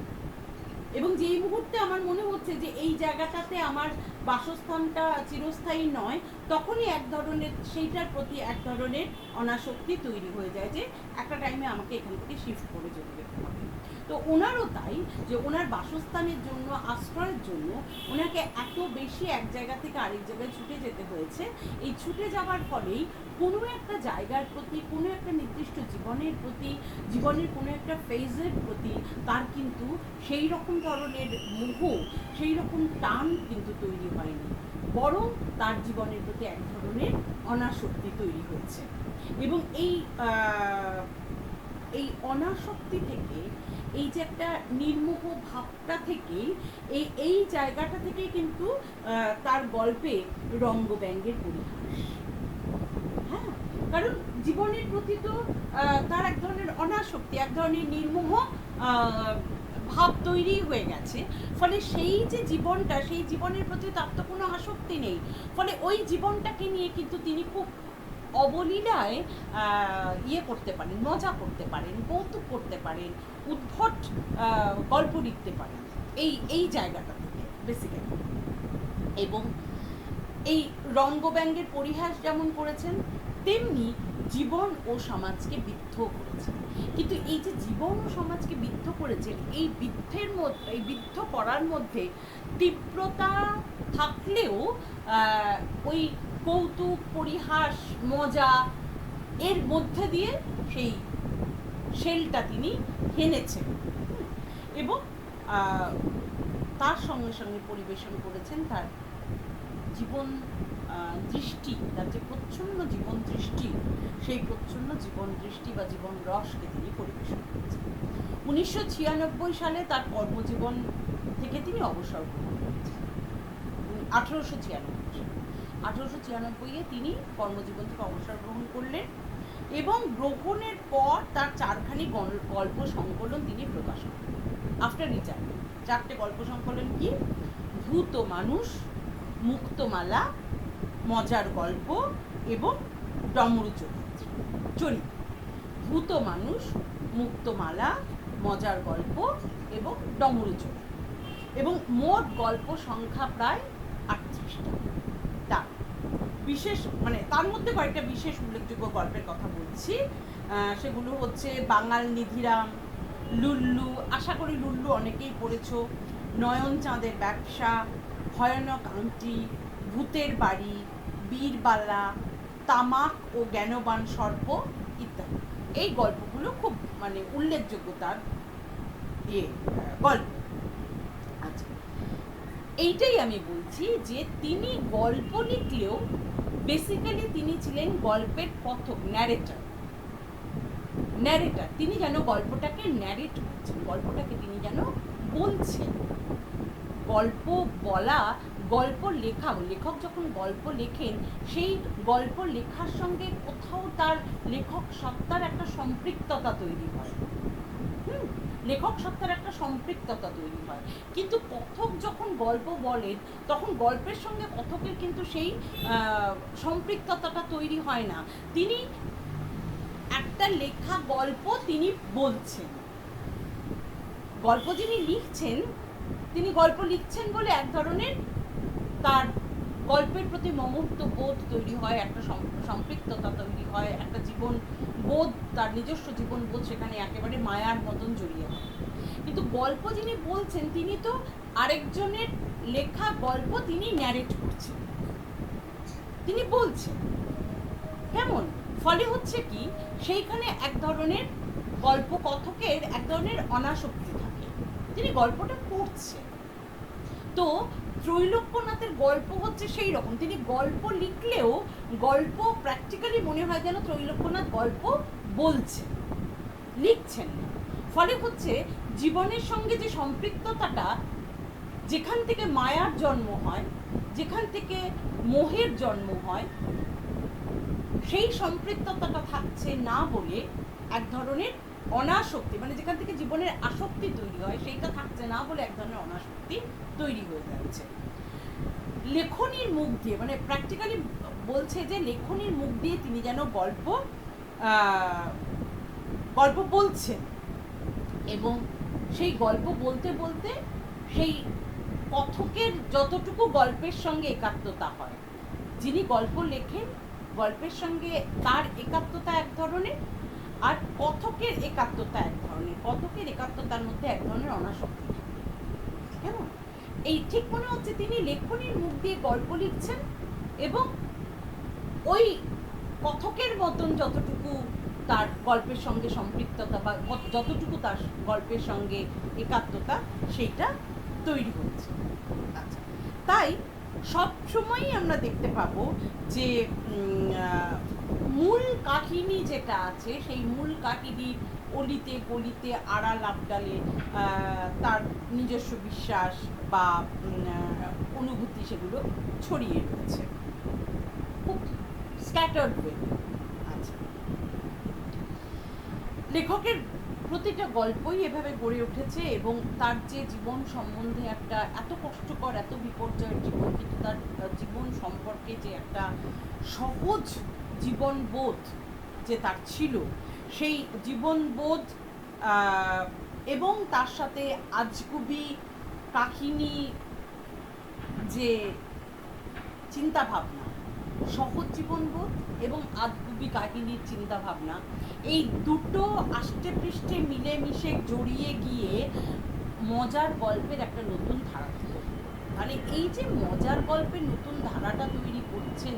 এবং যেই মুহূর্তে আমার মনে হচ্ছে যে এই জায়গাটাতে আমার বাসস্থানটা চিরস্থায়ী নয়, তখনই এক ধরনের সেইটার প্রতি এক ধরনের অনাসক্তি তৈরি হয়ে যায় যে একটা টাইমে আমাকে এখান থেকে শিফট করে যেতে হবে। তো ওনারও তাই, যে ওনার বাসস্থানের জন্য, আশ্রয়ের জন্য ওনাকে এত বেশি এক জায়গা থেকে আরেক জায়গায় ছুটে যেতে হয়েছে, এই ছুটে যাওয়ার ফলেই কোনো একটা জায়গার প্রতি, কোনো একটা নির্দিষ্ট জীবনের প্রতি, জীবনের কোনো একটা ফেজের প্রতি তার কিন্তু সেই রকম ধরনের মোহ, সেই রকম টান কিন্তু তৈরি হয়নি, বরং তার জীবনের প্রতি এক ধরনের অনাসক্তি তৈরি হয়েছে, এবং এই অনাসক্তি থেকে, এই যে একটা নির্মোহ ভাবটা থেকেই, এই জায়গাটা থেকেই কিন্তু তার গল্পে রঙ্গব্যঙ্গের পরিহাস, হ্যাঁ, কারণ জীবনের প্রতি তো তার এক ধরনের অনাসক্তি, এক ধরনের নির্মোহ ভাব তৈরি হয়ে গেছে। ফলে সেই যে জীবনটা, সেই জীবনের প্রতি তার তো কোনো আসক্তি নেই। ফলে ওই জীবনটাকে নিয়ে কিন্তু তিনি খুব অবলীলায় ইয়ে করতে পারেন, মজা করতে পারেন, কৌতুক করতে পারেন, উদ্ভট গল্প লিখতে পারেন এই জায়গাটা থেকে বেসিক্যালি। এবং এই রঙ্গব্যঙ্গের পরিহাস যেমন করেছেন, তেমনি জীবন ও সমাজকে বিদ্ধ করেছেন। কিন্তু এই যে জীবন ও সমাজকে বিদ্ধ করেছেন, এই বিদ্ধ করার মধ্যে তীব্রতা থাকলেও ওই কৌতুক, পরিহাস, মজা এর মধ্যে দিয়ে সেই শেলটা তিনি হেনেছেন। এবং তার সঙ্গে সঙ্গে পরিবেশন করেছেন তার জীবন দৃষ্টি, তার যে প্রচ্ছন্ন জীবন দৃষ্টি, সেই প্রচ্ছন্ন জীবন দৃষ্টি বা জীবন রসকে তিনি পরিবেশন করেছেন। 1996 সালে তার কর্মজীবন থেকে তিনি অবসর গ্রহণ করেছেন। 1896 তিনি কর্মজীবন থেকে অবসর গ্রহণ করলেন এবং গ্রহণের পর তার 4খানি গল্প সংকলন তিনি প্রকাশ করেন। আফটার রিটায়ারমেন্ট 4টে গল্প সংকলন কি? ভূত মানুষ, মুক্তমালা, মজার গল্প এবং ডমরু চরিত্র। ভূত মানুষ, মুক্তমালা, মজার গল্প এবং ডমরু চরিত্র। এবং মোট গল্প সংখ্যা প্রায় 38টা। তার বিশেষ তার মধ্যে কয়েকটা বিশেষ উল্লেখযোগ্য গল্পের কথা বলছি। সেগুলো হচ্ছে বাঙাল নিধিরাম, লুল্লু, আশা করি লুল্লু অনেকেই পড়েছ, নয়ন চাঁদের ব্যবসা, ভয়ানক আংটি, ভূতের বাড়ি, বীরবালা, তামাক ও জ্ঞানবান সর্প ইত্যাদি। এই গল্পগুলো খুব উল্লেখযোগ্য তার গল্প। আচ্ছা, এইটাই আমি বলছি যে তিনি গল্প লিখলেও বেসিক্যালি তিনি ছিলেন গল্পের কথক, ন্যারেটর। তিনি যেন গল্পটাকে ন্যারেট করছেন, গল্পটাকে তিনি যেন বলছেন। গল্প বলা, গল্প লেখা, লেখক যখন গল্প লেখেন সেই গল্প লেখার সঙ্গে কোথাও তার লেখক সত্তার একটা সম্পৃক্ততা তৈরি হয়। কিন্তু কথক যখন গল্প বলেন তখন গল্পের সঙ্গে কথকের কিন্তু সেই সম্পৃক্ততাটা তৈরি হয় না। তিনি একটা লেখা গল্প তিনি বলছেন, গল্প যিনি লিখছেন তিনি গল্প লিখছেন বলে এক ধরনের তার গল্পের প্রতি মমত্ব বোধ তৈরি হয়, একটা সম্পৃক্ততা তৈরি হয়, একটা জীবন বোধ, তার নিজস্ব জীবন বোধ সেখানে একেবারে মায়ার মতন জড়িয়ে হয়। কিন্তু গল্প যিনি বলছেন তিনি তো আরেকজনের লেখা গল্প তিনি ন্যারেট করছেন, তিনি বলছেন। কেমন? ফলে হচ্ছে কি, সেইখানে এক ধরনের গল্প কথকের এক ধরনের অনাসক্তি থাকে, তিনি গল্পটা পড়ছেন। তো ত্রৈলোক্যনাথের গল্প হচ্ছে সেই রকম, তিনি গল্প লিখলেও গল্প প্র্যাকটিক্যালি মনে হয় যেন ত্রৈলোক্যনাথ গল্প বলছেন, লিখছেন না। ফলে হচ্ছে জীবনের সঙ্গে যে সম্পৃক্ততাটা, যেখান থেকে মায়ার জন্ম হয়, যেখান থেকে মোহের জন্ম হয়, সেই সম্পৃক্ততাটা থাকছে না বলে এক ধরনের অনাসক্তি, যেখান থেকে জীবনের আসক্তি তৈরি হয় সেইটা থাকছে না বলে এক ধরনের অনাসক্তি তৈরি হয়ে যাচ্ছে। লেখনীর মুখ দিয়ে প্র্যাকটিক্যালি বলছে যে লেখনীর মুখ দিয়ে তিনি যেন গল্প বলছেন এবং সেই গল্প বলতে বলতে সেই কথকের যতটুকু গল্পের সঙ্গে একাত্মতা হয়, যিনি গল্প লেখেন গল্পের সঙ্গে তার একাত্মতা এক ধরনের, আর কথকের একাত্মতা এক ধরনের। কথকের একাত্মতার মধ্যে এক ধরনের অনাসক্তি থাকে। কেমন? এই ঠিক মনে হচ্ছে তিনি লেখনীর মুখ দিয়ে গল্প লিখছেন এবং ওই কথকের মতন যতটুকু তার গল্পের সঙ্গে সম্পৃক্ততা বা যতটুকু তার গল্পের সঙ্গে একাত্মতা সেইটা তৈরি হচ্ছে। আচ্ছা, তাই সবসময়ই আমরা দেখতে পাবো যে মূল কাহিনী যেটা আছে সেই মূল কাহিনীর অলিতে গলিতে আড়াল আবডালে তার নিজস্ব বিশ্বাস বা অনুভূতি সেগুলো ছড়িয়ে রয়েছে খুব স্ক্যাটার্ড ওয়ে। আচ্ছা, লেখকের প্রতিটা গল্পই এভাবে গড়ে উঠেছে এবং তার যে জীবন সম্বন্ধে একটা এত কষ্টকর এত বিপর্যয়ের জীবন, কিন্তু তার জীবন সম্পর্কে যে একটা সহজ জীবনবোধ যে তার ছিল, সেই জীবনবোধ এবং তার সাথে আজগুবি কাহিনী, যে চিন্তাভাবনা, সহজ জীবনবোধ এবং আজগুবি কাহিনীর চিন্তাভাবনা, এই দুটো আষ্টে পৃষ্ঠে মিলেমিশে জড়িয়ে গিয়ে মজার গল্পের একটা নতুন ধারা তৈরি। মানে এই যে মজার গল্পের নতুন ধারাটা তৈরি করছেন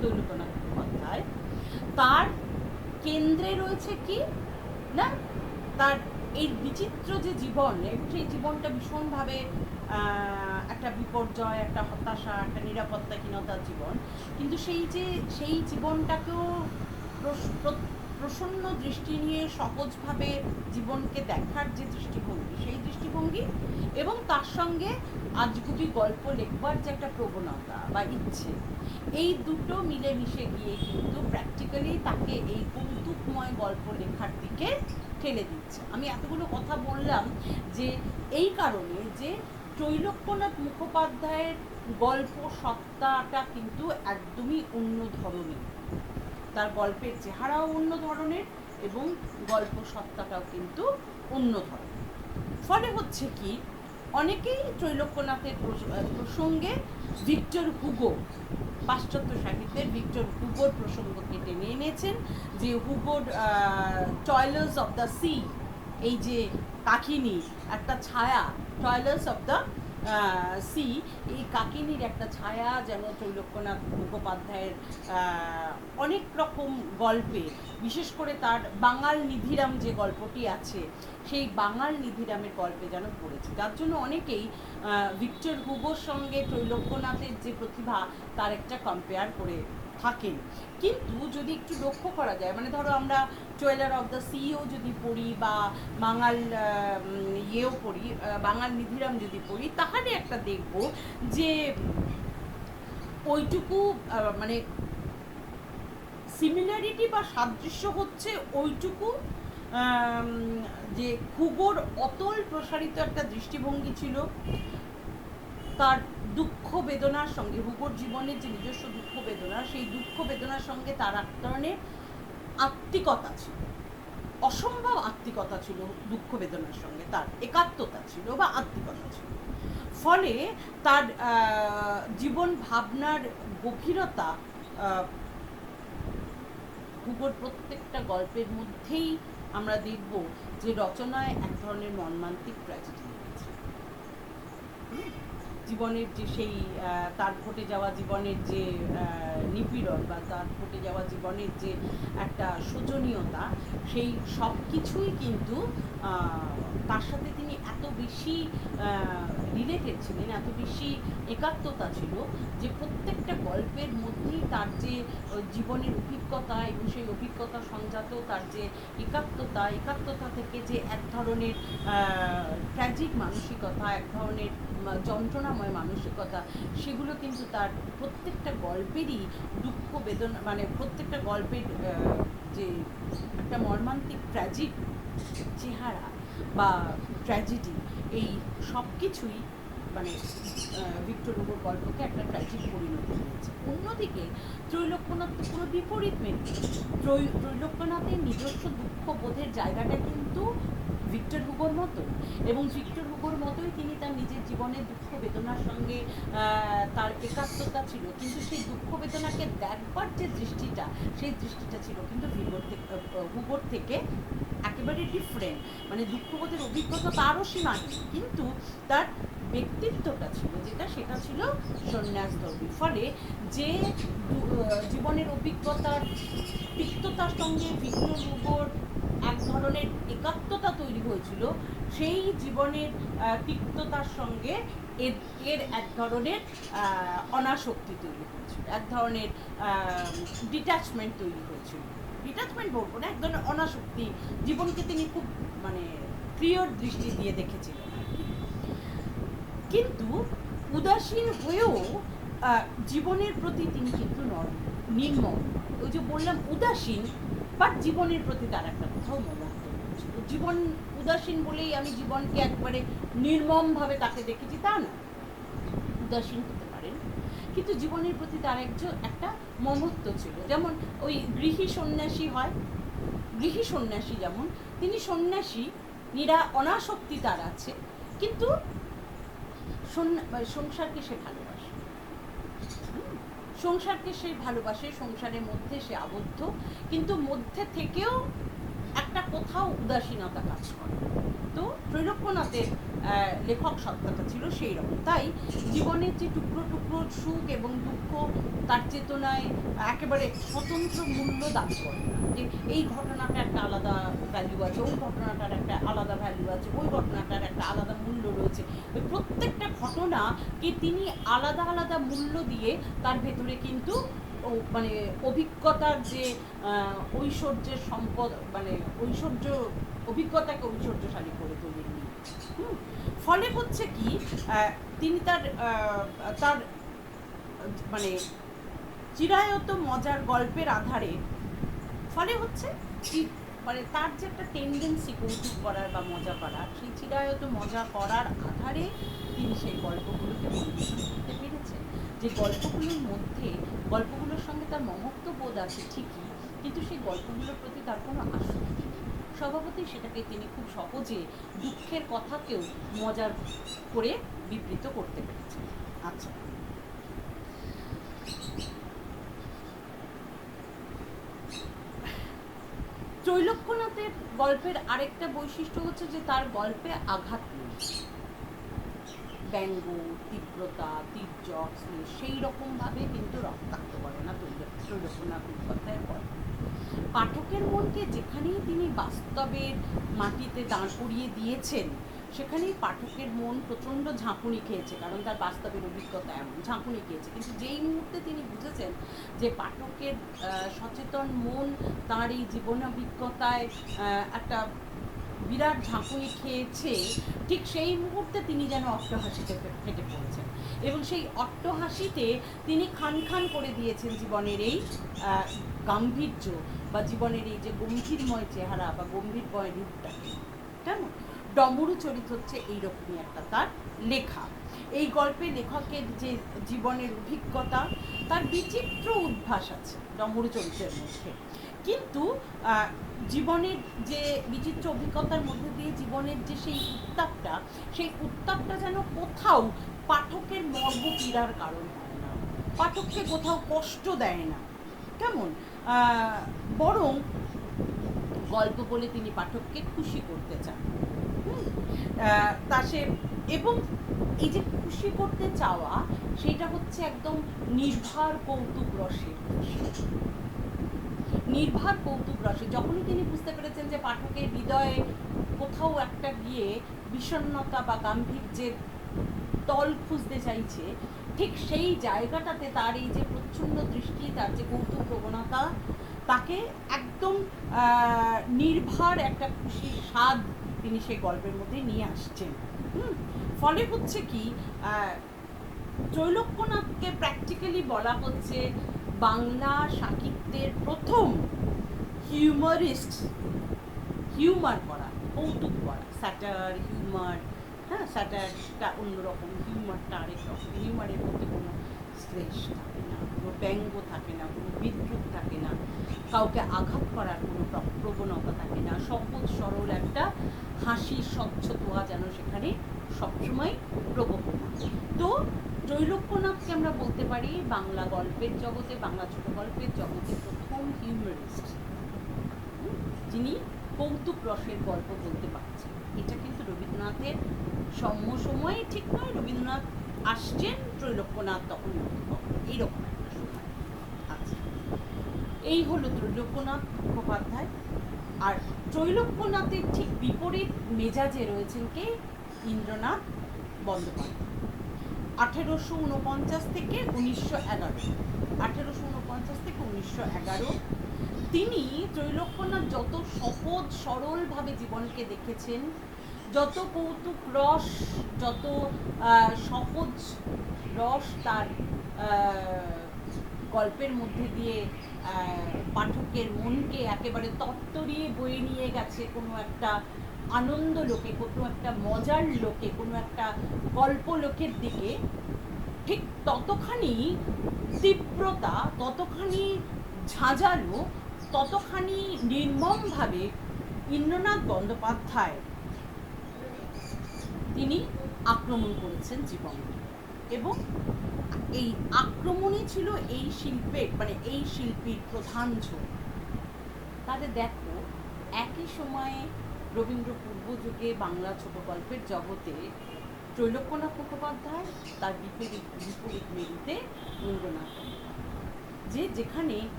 তৈলকনাথ মুখোপাধ্যায়, তার কেন্দ্রে রয়েছে কি না, তার এই বিচিত্র যে জীবন, এবং সেই জীবনটা ভীষণভাবে একটা বিপর্যয়, একটা হতাশা, একটা নিরাপত্তাহীনতার জীবন, কিন্তু সেই জীবনটাকেও প্রসন্ন দৃষ্টি নিয়ে সহজভাবে জীবনকে দেখার যে দৃষ্টিভঙ্গি, সেই দৃষ্টিভঙ্গি এবং তার সঙ্গে আজগুবি গল্প লেখবার যে একটা প্রবণতা বা ইচ্ছে, এই দুটো মিলেমিশে গিয়ে কিন্তু প্র্যাকটিক্যালি তাকে এই কৌতুকময় গল্প লেখার দিকে ঠেলে দিচ্ছে। আমি এতগুলো কথা বললাম যে এই কারণে যে ত্রৈলোক্যনাথ মুখোপাধ্যায়ের গল্প সত্তাটা কিন্তু একদমই অন্য ধরনের, তার গল্পের চেহারাও অন্য ধরনের এবং গল্প সত্তাটাও কিন্তু অন্য ধরনের। ফলে হচ্ছে কি, অনেকেই ত্রৈলোক্যনাথের প্রসঙ্গে ভিক্টর হুগো, পাশ্চাত্য সাহিত্যের ভিক্টর হুগোর প্রসঙ্গকে টেনে এনেছেন, যে হুগোর টয়লার্স অফ দ্য সি, এই যে কাহিনী, একটা ছায়া, টয়লার্স অফ দ্য সি, এই কাহিনীর একটা ছায়া যেন ত্রৈলোক্যনাথ মুখোপাধ্যায়ের অনেক রকম গল্পে, বিশেষ করে তার বাঙাল নিধিরাম যে গল্পটি আছে, সেই বাঙাল নিধিরামের গল্পে যেন পড়েছে। যার জন্য অনেকেই ভিক্টর হুগোর সঙ্গে ত্রৈলোক্যনাথের যে প্রতিভা তার একটা কম্পেয়ার করে থাকেন। কিন্তু যদি একটু লক্ষ্য করা যায়, মানে ধরো আমরা ট্রেলার অফ দ্য সিও যদি পড়ি বা বাঙাল ইয়েও পড়ি, বাঙাল নিধিরাম যদি পড়ি, তাহলে একটা দেখব যে ওইটুকু মানে সিমিলারিটি বা সাদৃশ্য হচ্ছে ওইটুকু, যে হুগোর অতল প্রসারিত একটা দৃষ্টিভঙ্গি ছিল, তার দুঃখ বেদনার সঙ্গে, হুগোর জীবনের যে নিজস্ব দুঃখ বেদনা, সেই দুঃখ বেদনার সঙ্গে তার এক ধরনের আত্মিকতা ছিল, অসম্ভব আত্মিকতা ছিল দুঃখ বেদনার সঙ্গে, তার একাত্মতা ছিল বা আত্মিকতা ছিল। ফলে তার জীবন ভাবনার গভীরতা হুগোর প্রত্যেকটা গল্পের মধ্যেই আমরা দেখব যে রচনায় এক ধরনের মর্মান্তিক ট্র্যাজেডি রয়েছে। জীবনের যে সেই তার ঘটে যাওয়া জীবনের যে নিপীড়ন বা তার ঘটে যাওয়া জীবনের যে একটা শোচনীয়তা, সেই সব কিছুই কিন্তু তার সাথে তিনি এত বেশি রিলেটেড ছিলেন, এত বেশি একাত্মতা ছিল, যে প্রত্যেকটা গল্পের মধ্যেই তার যে জীবনের অভিজ্ঞতা এবং সেই অভিজ্ঞতা সংজাত তার যে একাত্মতা থেকে যে এক ধরনের ট্র্যাজিক মানসিকতা, এক ধরনের যন্ত্রণাময় মানসিকতা, সেগুলো কিন্তু তার প্রত্যেকটা গল্পেরই দুঃখ বেদনা, মানে প্রত্যেকটা গল্পের যে একটা মর্মান্তিক ট্র্যাজিক চেহারা বা ট্র্যাজেডি, এই সব কিছুই মানে ভিক্টর হুগোর গল্পকে একটা ট্র্যাজিক পরিণতি দিয়েছে। অন্যদিকে ত্রৈলোক্যনাথ তো পুরো বিপরীত মেনে, ত্রৈলোক্যনাথের নিজস্ব দুঃখবোধের জায়গাটা কিন্তু ভিক্টর হুগোর মতো, এবং ভিক্টর হুগোর মতোই তিনি তার নিজের জীবনের দুঃখ বেদনার সঙ্গে তার একাত্মতা ছিল, কিন্তু সেই দুঃখ বেদনাকে দেখবার যে দৃষ্টিটা, সেই দৃষ্টিটা ছিল কিন্তু হুগোর থেকে একেবারে ডিফারেন্ট। মানে দুঃখবোধের অভিজ্ঞতা তারও সীমাহীন, কিন্তু তার ব্যক্তিত্বটা ছিল যেটা, সেটা ছিল সন্ন্যাসধর্মী। ফলে যে জীবনের অভিজ্ঞতার তিক্ততার সঙ্গে ভিক্টর হুগোর এক ধরনের একাত্মতা তৈরি হয়েছিল, সেই জীবনের তিক্ততার সঙ্গে এর এক ধরনের অনাসক্তি তৈরি হয়েছিল, এক ধরনের ডিট্যাচমেন্ট তৈরি হয়েছিল। ডিট্যাচমেন্ট বলবো না, এক ধরনের অনাসক্তি, জীবনকে তিনি খুব মানে প্রিয়র দৃষ্টি দিয়ে দেখেছিলেন আর কি। কিন্তু উদাসীন হয়েও জীবনের প্রতি তিনি কিন্তু নির্মম, ওই যে বললাম উদাসীন, বাট জীবনের প্রতি তার একটা কোথাও মমত্ব জীবন উদাসীন বলেই আমি জীবনকে একবারে নির্মমভাবে তাকে দেখেছি তা না, উদাসীন হতে পারেন, কিন্তু জীবনের প্রতি তার একটা মমত্ব ছিল। যেমন ওই গৃহী সন্ন্যাসী হয়, গৃহী সন্ন্যাসী যেমন, তিনি সন্ন্যাসী, অনাসক্তি তার আছে, কিন্তু সংসারকে সে ভালোবাসে, সংসারকে সে ভালোবাসে, সংসারের মধ্যে সে আবদ্ধ, কিন্তু মধ্যে থেকেও একটা কোথাও উদাসীনতা কাজ করে। তো ত্রৈলোক্যনাথের লেখক সত্তাটা ছিল সেই রকম। তাই জীবনের যে টুকরো টুকরো সুখ এবং দুঃখ তার চেতনায় একেবারে স্বতন্ত্র মূল্য দাবি করে না, যে এই ঘটনাটা একটা আলাদা ভ্যালু আছে, ওই ঘটনাটার একটা আলাদা ভ্যালু আছে, ওই ঘটনাটার একটা আলাদা মূল্য রয়েছে। ওই প্রত্যেকটা ঘটনাকে তিনি আলাদা আলাদা মূল্য দিয়ে তার ভেতরে কিন্তু মানে অভিজ্ঞতার যে ঐশ্বর্যের সম্পদ, মানে অভিজ্ঞতাকে ঐশ্বর্যশালী করে তোলেন। ফলে হচ্ছে কি, তিনি তার মানে চিরায়ত মজার গল্পের আধারে, ফলে হচ্ছে মানে তার যে একটা টেন্ডেন্সি কৌতুক করার বা মজা করার, সেই চিরায়ত মজা করার আধারে তিনি সেই গল্পগুলোকে পরিবেশন করতে পেরেছেন। যে গল্পগুলোর সঙ্গে তার মমত্ব বোধ আছে ঠিকই, কিন্তু সেই গল্পগুলোর প্রতি তার কোনো আসক্তি নেই। স্বভাবতই সেটাকে তিনি খুব সহজে দুঃখের কথাকেও মজার করে বিবৃত করতে পেরেছেন। আচ্ছা, ত্রৈলোক্যনাথের গল্পের আরেকটা বৈশিষ্ট্য হচ্ছে যে তার গল্পে আঘাত নেই, ব্যঙ্গ, তীব্রতা, তির্যক, সেই রকমভাবে কিন্তু রক্তাক্ত করে না ত্রৈলোক্যনাথ মুখোপাধ্যায়ের গল্প। পাঠকের মনকে যেখানেই তিনি বাস্তবের মাটিতে দাঁড় করিয়ে দিয়েছেন, সেখানেই পাঠকের মন প্রচণ্ড ঝাঁকুনি খেয়েছে, কারণ তার বাস্তবের অভিজ্ঞতা এমন ঝাঁকুনি খেয়েছে। কিন্তু যেই মুহূর্তে তিনি বুঝেছেন যে পাঠকের সচেতন মন তাঁর এই জীবনাভিজ্ঞতায় একটা বিরাট ঝাঁকুনি খেয়েছে, ঠিক সেই মুহূর্তে তিনি যেন অট্টহাসিতে ফেটে পড়েছেন, এবং সেই অট্টহাসিতে তিনি খান খান করে দিয়েছেন জীবনের এই গাম্ভীর্য বা জীবনের এই যে গম্ভীরময় চেহারা বা গম্ভীরময় রূপটাকে। কেমন ডমরু চরিত হচ্ছে এইরকমই একটা তার লেখা। এই গল্পে লেখকের যে জীবনের অভিজ্ঞতা, তার বিচিত্র উদ্ভাস আছে ডমরু চরিত্রের মধ্যে, কিন্তু জীবনের যে বিচিত্র অভিজ্ঞতার মধ্যে দিয়ে জীবনের যে সেই উত্তাপটা যেন কোথাও পাঠকের মর্ম পীড়ার কারণ হয় না, পাঠককে কোথাও কষ্ট দেয় না, কেমন বরং গল্প বলে তিনি পাঠককে খুশি করতে চান। তা সে, এবং এই যে খুশি করতে চাওয়া, সেটা হচ্ছে একদম নির্ভর কৌতুক রসের, নির্ভর কৌতুক রসে। যখনই তিনি বুঝতে পেরেছেন যে পাঠকের হৃদয়ে কোথাও একটা গিয়ে বিষণ্ণতা বা গাম্ভীর্যের তল খুঁজতে চাইছে, ঠিক সেই জায়গাটাতে তার এই যে প্রচ্ছন্ন দৃষ্টি, তার যে কৌতুক প্রবণতা, তাকে একদম নির্ভর একটা খুশির স্বাদ তিনি সেই গল্পের মধ্যে নিয়ে আসছেন। ফলে হচ্ছে কি, ত্রৈলোক্যনাথকে প্র্যাকটিক্যালি বলা হচ্ছে বাংলা সাহিত্যের প্রথম হিউমারিস্ট, হিউমার করা, কৌতুক করা, স্যাটার, হিউমার। হ্যাঁ, স্যাটারটা অন্যরকম, হিউমারটা আরেক রকম। হিউমারের মধ্যে কোনো শ্লেষ থাকে না, কোনো ব্যঙ্গ থাকে না, কোনো বিদ্রুপ থাকে না, কাউকে আঘাত করার কোনো প্রবণতা থাকে না, সহজ সরল একটা হাসির স্বচ্ছতা যেন সেখানে সবসময় প্রবহমান। তো ত্রৈলোক্যনাথকে আমরা বলতে পারি বাংলা গল্পের জগতে, বাংলা ছোট গল্পের জগতে প্রথম হিউমারিস্ট, যিনি কৌতুক রসের গল্প বলতে পারছেন। এটা কিন্তু রবীন্দ্রনাথের সময়ে ঠিক নয়, রবীন্দ্রনাথ আসছেন, ত্রৈলোক্যনাথ তখন এইরকম একটা সময়। আচ্ছা, এই হলো ত্রৈলোক্যনাথ মুখোপাধ্যায়। আর ত্রৈলোক্যনাথের ঠিক বিপরীত মেজাজে রয়েছেন কে? ইন্দ্রনাথ বন্দ্যোপাধ্যায়। 1849 থেকে 1911, 1849 থেকে 1911 তিনি ত্রৈলোক্যনাথ যত সহজ সরলভাবে জীবনকে দেখেছেন, যত কৌতুক রস, যত সহজ রস তার গল্পের মধ্যে দিয়ে পাঠকের মনকে একেবারে তত্ত্বরিয়ে বয়ে নিয়ে গেছে কোনো একটা আনন্দ লোকে, কোনো একটা মজার লোকে, কোনো একটা গল্প লোকের দিকে, ঠিক ততখানি তীব্রতা, ততখানি ঝাঁঝালো, ততখানি নির্মমভাবে ইন্দ্রনাথ বন্দ্যোপাধ্যায় তিনি আক্রমণ করেছেন জীবনকে। এবং এই আক্রমণই ছিল এই শিল্পের, মানে এই শিল্পীর প্রধান ঝোঁক। তাহলে দেখো, একই সময়ে রবীন্দ্র পূর্বযুগে বাংলা ছোট গল্পের জগতে ত্রৈলোক্যনাথ মুখোপাধ্যায়, তার বিপরীত মেরুতে ইন্দ্রনাথ বন্দ্যোপাধ্যায়, যেখানে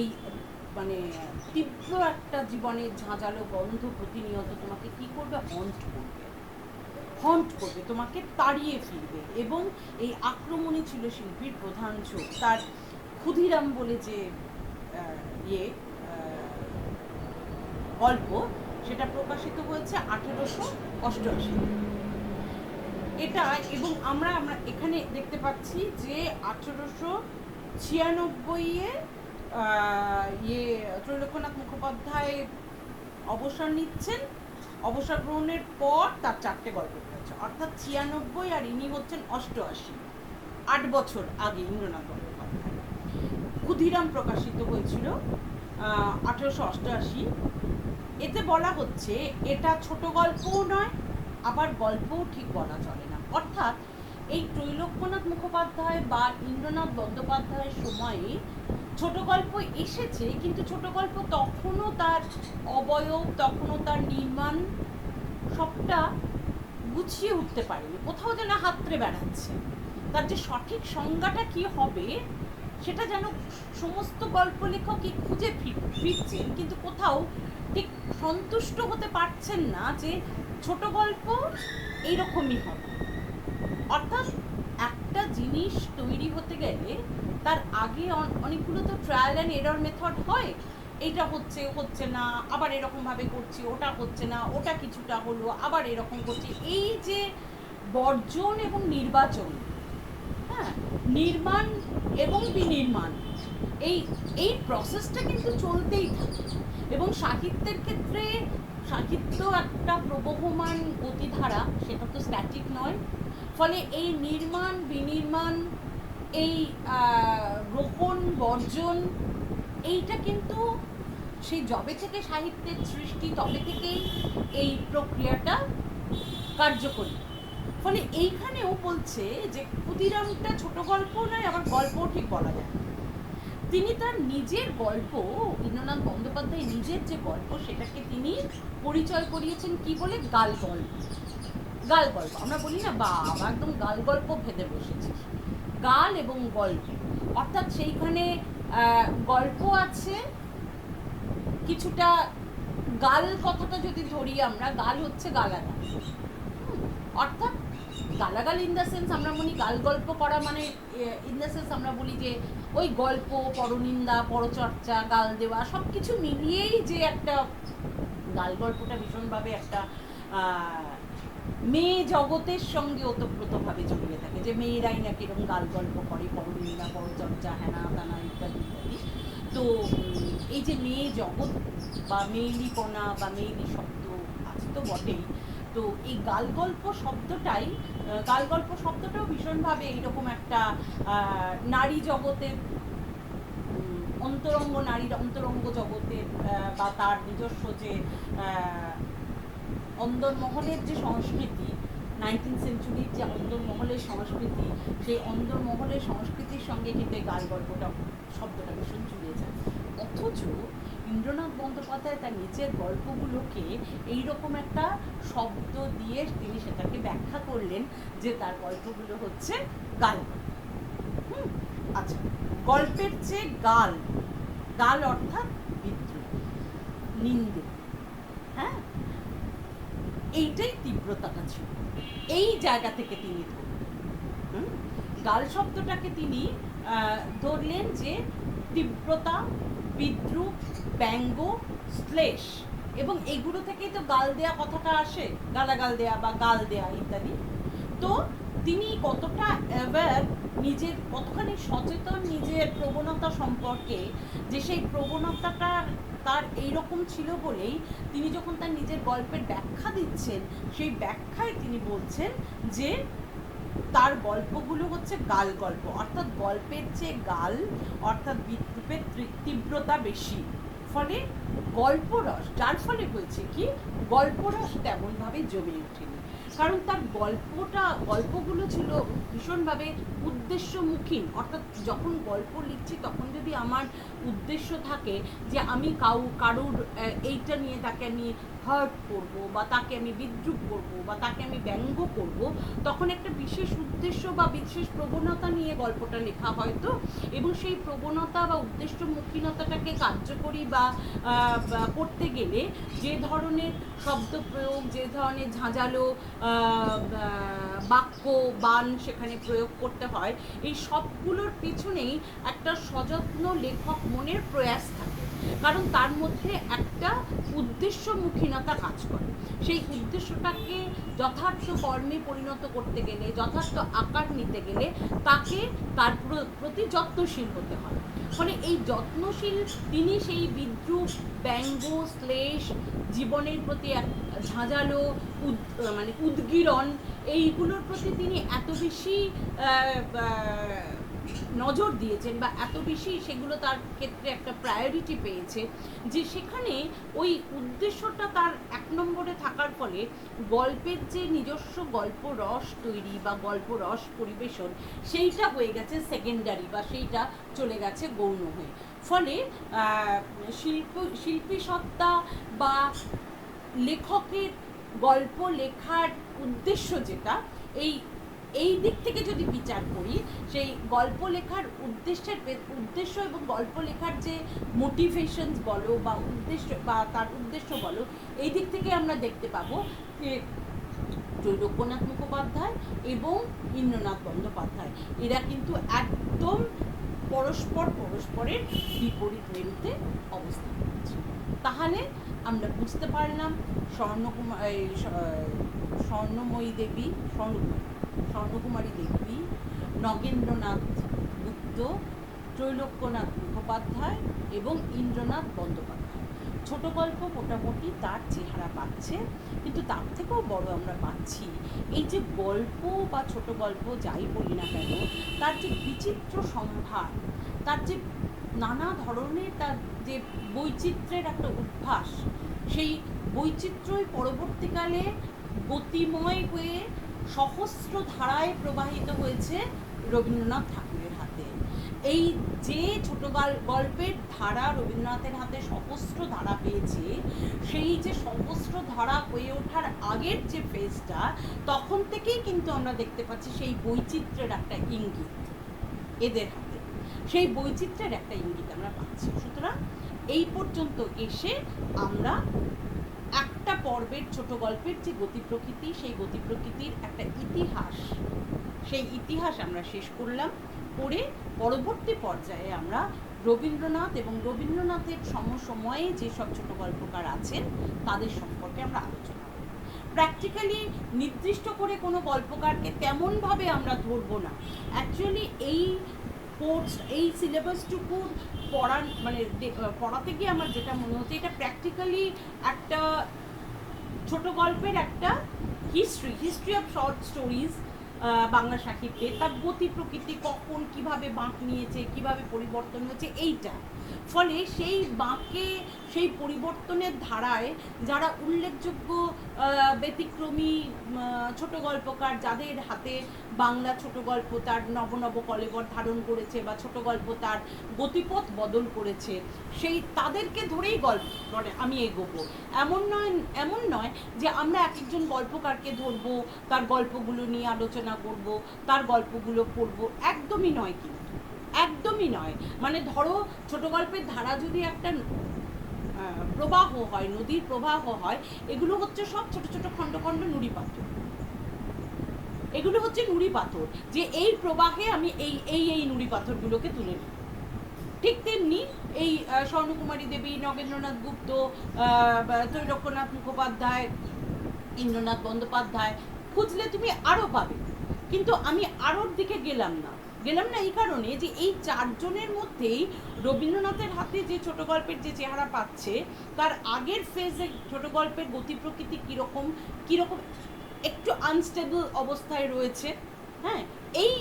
এই মানে তীব্র একটা জীবনের ঝাঁঝালো গন্ধ প্রতিনিয়ত তোমাকে কি করবে, হন্ট করবে, তোমাকে তাড়িয়ে ফিরবে। এবং এই আক্রমণই ছিল শিল্পীর প্রধান ঝোঁক। তার ক্ষুদিরাম বলে যে গল্প, সেটা প্রকাশিত হয়েছে 1888। এটা, এবং আমরা এখানে দেখতে পাচ্ছি যে 1896-এ ত্রৈলোক্যনাথ মুখোপাধ্যায় অবসর নিচ্ছেন। অবসর গ্রহণের পর তার 4টে গল্প রয়েছে, অর্থাৎ 96, আর ইনি হচ্ছেন 88, 8 বছর আগে ইন্দ্রনাথ বন্দ্যোপাধ্যায়। ক্ষুদিরাম প্রকাশিত হয়েছিল 1888। এতে বলা হচ্ছে এটা ছোট গল্পও নয়, আবার গল্পও ঠিক বলা চলে না। অর্থাৎ এই ত্রৈলোক্যনাথ মুখোপাধ্যায় বা ইন্দ্রনাথ বন্দ্যোপাধ্যায়ের সময়ে ছোট গল্প এসেছে, কিন্তু ছোট গল্প তখনও তার অবয়ব, তখনও তার নির্মাণ সবটা গুছিয়ে উঠতে পারেনি, কোথাও যেন হাতড়ে বেড়াচ্ছে। তার যে সঠিক সংজ্ঞাটা কি হবে সেটা যেন সমস্ত গল্প লেখকই খুঁজে ফিরছেন, কিন্তু কোথাও ঠিক সন্তুষ্ট হতে পারছেন না যে ছোট গল্প এইরকমই হবে। অর্থাৎ একটা জিনিস তৈরি হতে গেলে তার আগে অনেকগুলো তো ট্রায়াল অ্যান্ড এরর মেথড হয়। এইটা হচ্ছে না, আবার এরকমভাবে করছি, ওটা হচ্ছে না, ওটা কিছুটা হলো, আবার এরকম করছি। এই যে বর্জন এবং নির্বাচন, হ্যাঁ, নির্মাণ এবং বিনির্মাণ, এই প্রসেসটা কিন্তু চলতেই থাকে। এবং সাহিত্যের ক্ষেত্রে সাহিত্য একটা প্রবহমান গতিধারা, সেটা তো স্ট্যাটিক নয়। ফলে এই নির্মাণ বিনির্মাণ, এই রোপণ বর্জন, এইটা কিন্তু সেই যবে থেকে সাহিত্যের সৃষ্টি তবে থেকেই এই প্রক্রিয়াটা কার্যকরী। ফলে এইখানেও বলছে যে ক্ষুদিরামটা ছোট গল্প নয়, আবার গল্পও ঠিক বলা যায়। তিনি তার নিজের গল্প, ইন্দ্রনাথ বন্দ্যোপাধ্যায় নিজের যে গল্প, সেটাকে তিনি পরিচয় করিয়েছেন কি বলে, গাল গল্প। গাল গল্প আমরা বলি না, বাবা একদম গাল গল্প ভেদে বসেছি। গাল এবং গল্প, অর্থাৎ সেইখানে গল্প আছে কিছুটা। গাল কথাটা যদি ধরি আমরা, গাল হচ্ছে গালাগাল, অর্থাৎ গালাগাল ইন দ্য সেন্স আমরা বলি গাল গল্প করা, মানে ইন দ্য সেন্স আমরা বলি যে ওই গল্প, পরনিন্দা, পরচর্চা, গাল দেওয়া, সব কিছু মিলিয়েই যে একটা গাল গল্পটা ভীষণভাবে একটা মেয়ে জগতের সঙ্গে ওতপ্রোতভাবে জড়িয়ে থাকে, যে মেয়েরাই নাকি এরকম গাল গল্প করে, পরনিন্দা, পরচর্চা, হেনা তানা ইত্যাদি ইত্যাদি। তো এই যে মেয়ে জগৎ বা মেয়েলিপনা বা মেয়েলি শব্দ আছে তো বটেই। তো এই গাল গল্প শব্দটাও ভীষণভাবে এইরকম একটা নারী জগতের অন্তরঙ্গ, নারীর অন্তরঙ্গ জগতের বা তার নিজস্ব যে অন্দরমহলের যে সংস্কৃতি, 19th সেঞ্চুরির যে অন্দরমহলের সংস্কৃতি, সেই অন্দরমহলের সংস্কৃতির সঙ্গে কিন্তু এই গাল গল্পটা শব্দটা ভীষণ জুড়ে যায়। অথচ ইন্দ্রনাথ বন্দ্যোপাধ্যায় তার নিজের গল্পগুলোকে এইরকম একটা শব্দ দিয়ে তিনি সেটাকে ব্যাখ্যা করলেন যে তার গল্পগুলো হচ্ছে গাল। আচ্ছা, গল্পের চেয়ে গাল, গাল অর্থাৎ বিদ্রুপ, নিন্দে, হ্যাঁ, এইটাই তীব্রতাটা ছিল। এই জায়গা থেকে তিনি গাল শব্দটাকে তিনি ধরলেন যে তীব্রতা, বিদ্রুপ, ব্যঙ্গ, শ্লেষ, এবং এইগুলো থেকেই তো গাল দেয়া কথাটা আসে, গালাগাল দেয়া বা গাল দেয়া ইত্যাদি। তো তিনি কতটা অ্যাওয়্যার, নিজের কতখানি সচেতন নিজের প্রবণতা সম্পর্কে, যে সেই প্রবণতাটা তার এইরকম ছিল বলেই তিনি যখন তার নিজের গল্পের ব্যাখ্যা দিচ্ছেন, সেই ব্যাখ্যায় তিনি বলছেন যে তার গল্পগুলো হচ্ছে গাল গল্প, অর্থাৎ গল্পের চেয়ে গাল অর্থাৎ বিদ্রূপের তীব্রতা বেশি, ফলে গল্পরস, যার ফলে হয়েছে কি গল্পরস তেমনভাবে জমে ওঠেনি, কারণ তার গল্পগুলো ছিল ভীষণভাবে উদ্দেশ্যমুখী। অর্থাৎ যখন গল্প লিখছি তখন যদি আমার উদ্দেশ্য থাকে যে আমি কারুর এইটা নিয়ে তাকে আমি হার্ট করব, বা তাকে আমি বিদ্রূপ করব, বা তাকে আমি ব্যঙ্গ করব, তখন একটা বিশেষ উদ্দেশ্য বা বিশেষ প্রবণতা নিয়ে গল্পটা লেখা হয়তো, এবং সেই প্রবণতা বা উদ্দেশ্যমুখীনতাটাকে কার্যকরী বা করতে গেলে যে ধরনের শব্দ প্রয়োগ, যে ধরনের ঝাঁঝালো বাক্য বান সেখানে প্রয়োগ করতে হয়, এই সবগুলোর পিছনেই একটা সযত্ন লেখক মনের প্রয়াস থাকে, কারণ তার মধ্যে একটা উদ্দেশ্যমুখীনতা কাজ করে। সেই উদ্দেশ্যটাকে যথার্থ কর্মে পরিণত করতে গেলে, যথার্থ আকার নিতে গেলে তাকে তার প্রতি যত্নশীল হতে হয়। ফলে এই যত্নশীল তিনি সেই বিদ্রূপ, ব্যঙ্গ, শ্লেষ, জীবনের প্রতি এক ঝাঁঝালো মানে উদ্গীরণ, এইগুলোর প্রতি তিনি এত বেশি নজর দিয়েছেন, বা এত বেশি সেগুলো তার ক্ষেত্রে একটা প্রায়োরিটি পেয়েছে, যে সেখানে ওই উদ্দেশ্যটা তার এক নম্বরে থাকার ফলে গল্পের যে নিজস্ব গল্প রস তৈরি বা গল্প রস পরিবেশন, সেইটা হয়ে গেছে সেকেন্ডারি, বা সেইটা চলে গেছে গৌণ হয়ে। ফলে শিল্পী সত্তা বা লেখকের গল্প লেখার উদ্দেশ্য যেটা, এই দিক থেকে যদি বিচার করি, সেই গল্প লেখার উদ্দেশ্য এবং গল্প লেখার যে মোটিভেশনস বলো বা উদ্দেশ্য বা তার উদ্দেশ্য বলো, এই দিক থেকে আমরা দেখতে পাবো যে ত্রৈলোক্যনাথ মুখোপাধ্যায় এবং ইন্দ্রনাথ বন্দ্যোপাধ্যায় এরা কিন্তু একদম পরস্পরের বিপরীত মেরুতে অবস্থান করছে। তাহলে আমরা বুঝতে পারলাম স্বর্ণকুমারী দেবী, নগেন্দ্রনাথ গুপ্ত, ত্রৈলোক্যনাথ মুখোপাধ্যায় এবং ইন্দ্রনাথ বন্দ্যোপাধ্যায়। ছোট গল্প মোটামুটি তার চেহারা পাচ্ছে, কিন্তু তার থেকেও বড় আমরা পাচ্ছি এই যে গল্প বা ছোট গল্প যাই বলি না কেন, তার যে বিচিত্র সম্ভার, তার যে নানা ধরনের, তার যে বৈচিত্র্যের একটা উদ্ভাস, সেই বৈচিত্র্যই পরবর্তীকালে গতিময় হয়ে সহস্র ধারায় প্রবাহিত হয়েছে রবীন্দ্রনাথ ঠাকুরের হাতে। এই যে ছোট গল্পের ধারা রবীন্দ্রনাথের হাতে সহস্র ধারা পেয়েছে, সেই যে সহস্র ধারা হয়ে ওঠার আগের যে ফেজটা, তখন থেকেই কিন্তু আমরা দেখতে পাচ্ছি সেই বৈচিত্র্যের একটা ইঙ্গিত এদের হাতে, সেই বৈচিত্র্যের একটা ইঙ্গিত আমরা পাচ্ছি। সুতরাং এই পর্যন্ত এসে আমরা একটা পর্বের ছোট গল্পের যে গতি প্রকৃতি, সেই গতি প্রকৃতির একটা ইতিহাস, সেই ইতিহাস আমরা শেষ করলাম। করে পরবর্তী পর্যায়ে আমরা রবীন্দ্রনাথ এবং রবীন্দ্রনাথের সমসময়ে যেসব ছোট গল্পকার আছেন তাদের সম্পর্কে আমরা আলোচনা করব। প্র্যাকটিক্যালি নির্দিষ্ট করে কোনো গল্পকারকে তেমনভাবে আমরা ধরবো না। অ্যাকচুয়ালি এই কোর্স, এই সিলেবাসটুকু পড়াতে গিয়ে আমার যেটা মনে হচ্ছে, এটা প্র্যাকটিক্যালি একটা ছোট গল্পের একটা history of short stories Bangla সাহিত্যে, তার গতি প্রকৃতি কখন কিভাবে বাঁক নিয়েছে, কিভাবে পরিবর্তন হয়েছে, এইটা। ফলে সেই বাঁকে, সেই পরিবর্তনের ধারায় যারা উল্লেখযোগ্য ব্যতিক্রমী ছোট গল্পকার, যাদের হাতে বাংলা ছোট গল্প তার নব কলেবর ধারণ করেছে বা ছোট গল্প তার গতিপথ বদল করেছে, সেই তাদেরকে ধরেই গল্প মানে আমি এগোবো। এমন নয় যে আমরা এক একজন গল্পকারকে ধরবো, তার গল্পগুলো নিয়ে আলোচনা করব, তার গল্পগুলো পড়বো, একদমই নয়, কিন্তু একদমই নয়। মানে ধরো ছোট গল্পের ধারা যদি একটা প্রবাহ হয়, নদীর প্রবাহ হয়, এগুলো হচ্ছে সব ছোট ছোট খণ্ড খণ্ড নুড়ি পাথর, এগুলো হচ্ছে নুড়ি পাথর, যে এই প্রবাহে আমি এই নুড়ি পাথরগুলোকে তুলে নিই। ঠিক তেমনি এই স্বর্ণকুমারী দেবী, নগেন্দ্রনাথ গুপ্ত, ত্রৈলোক্যনাথ মুখোপাধ্যায়, ইন্দ্রনাথ বন্দ্যোপাধ্যায় খুঁজলে তুমি আরও পাবে, কিন্তু আমি আরোর দিকে গেলাম না এই কারণে যে এই চারজনের মধ্যেই রবীন্দ্রনাথের হাতে যে ছোট গল্পের যে চেহারা পাচ্ছে, তার আগের ফেজে ছোট গল্পের গতি প্রকৃতি কীরকম কীরকম একটু আনস্টেবল অবস্থায় রয়েছে, হ্যাঁ, এই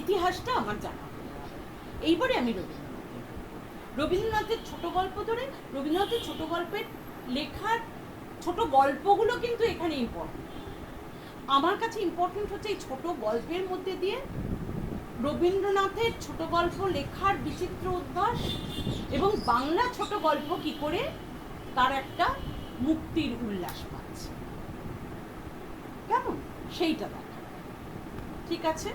ইতিহাসটা আমার জানা হয়ে গেল। এইবারে আমি রবীন্দ্রনাথের ছোট গল্প ধরে, রবীন্দ্রনাথের ছোট গল্পের লেখার ছোট গল্পগুলো কিন্তু এখানে ইম্পর্টেন্ট। আমার কাছে ইম্পর্টেন্ট হচ্ছে এই ছোট গল্পের মধ্যে দিয়ে রবীন্দ্রনাথের ছোট গল্প লেখার বিচিত্র উদ্ভাস এবং বাংলা ছোট গল্প কি করে তার একটা মুক্তির উল্লাস পাচ্ছে, কেমন সেইটা দেখা। ঠিক আছে।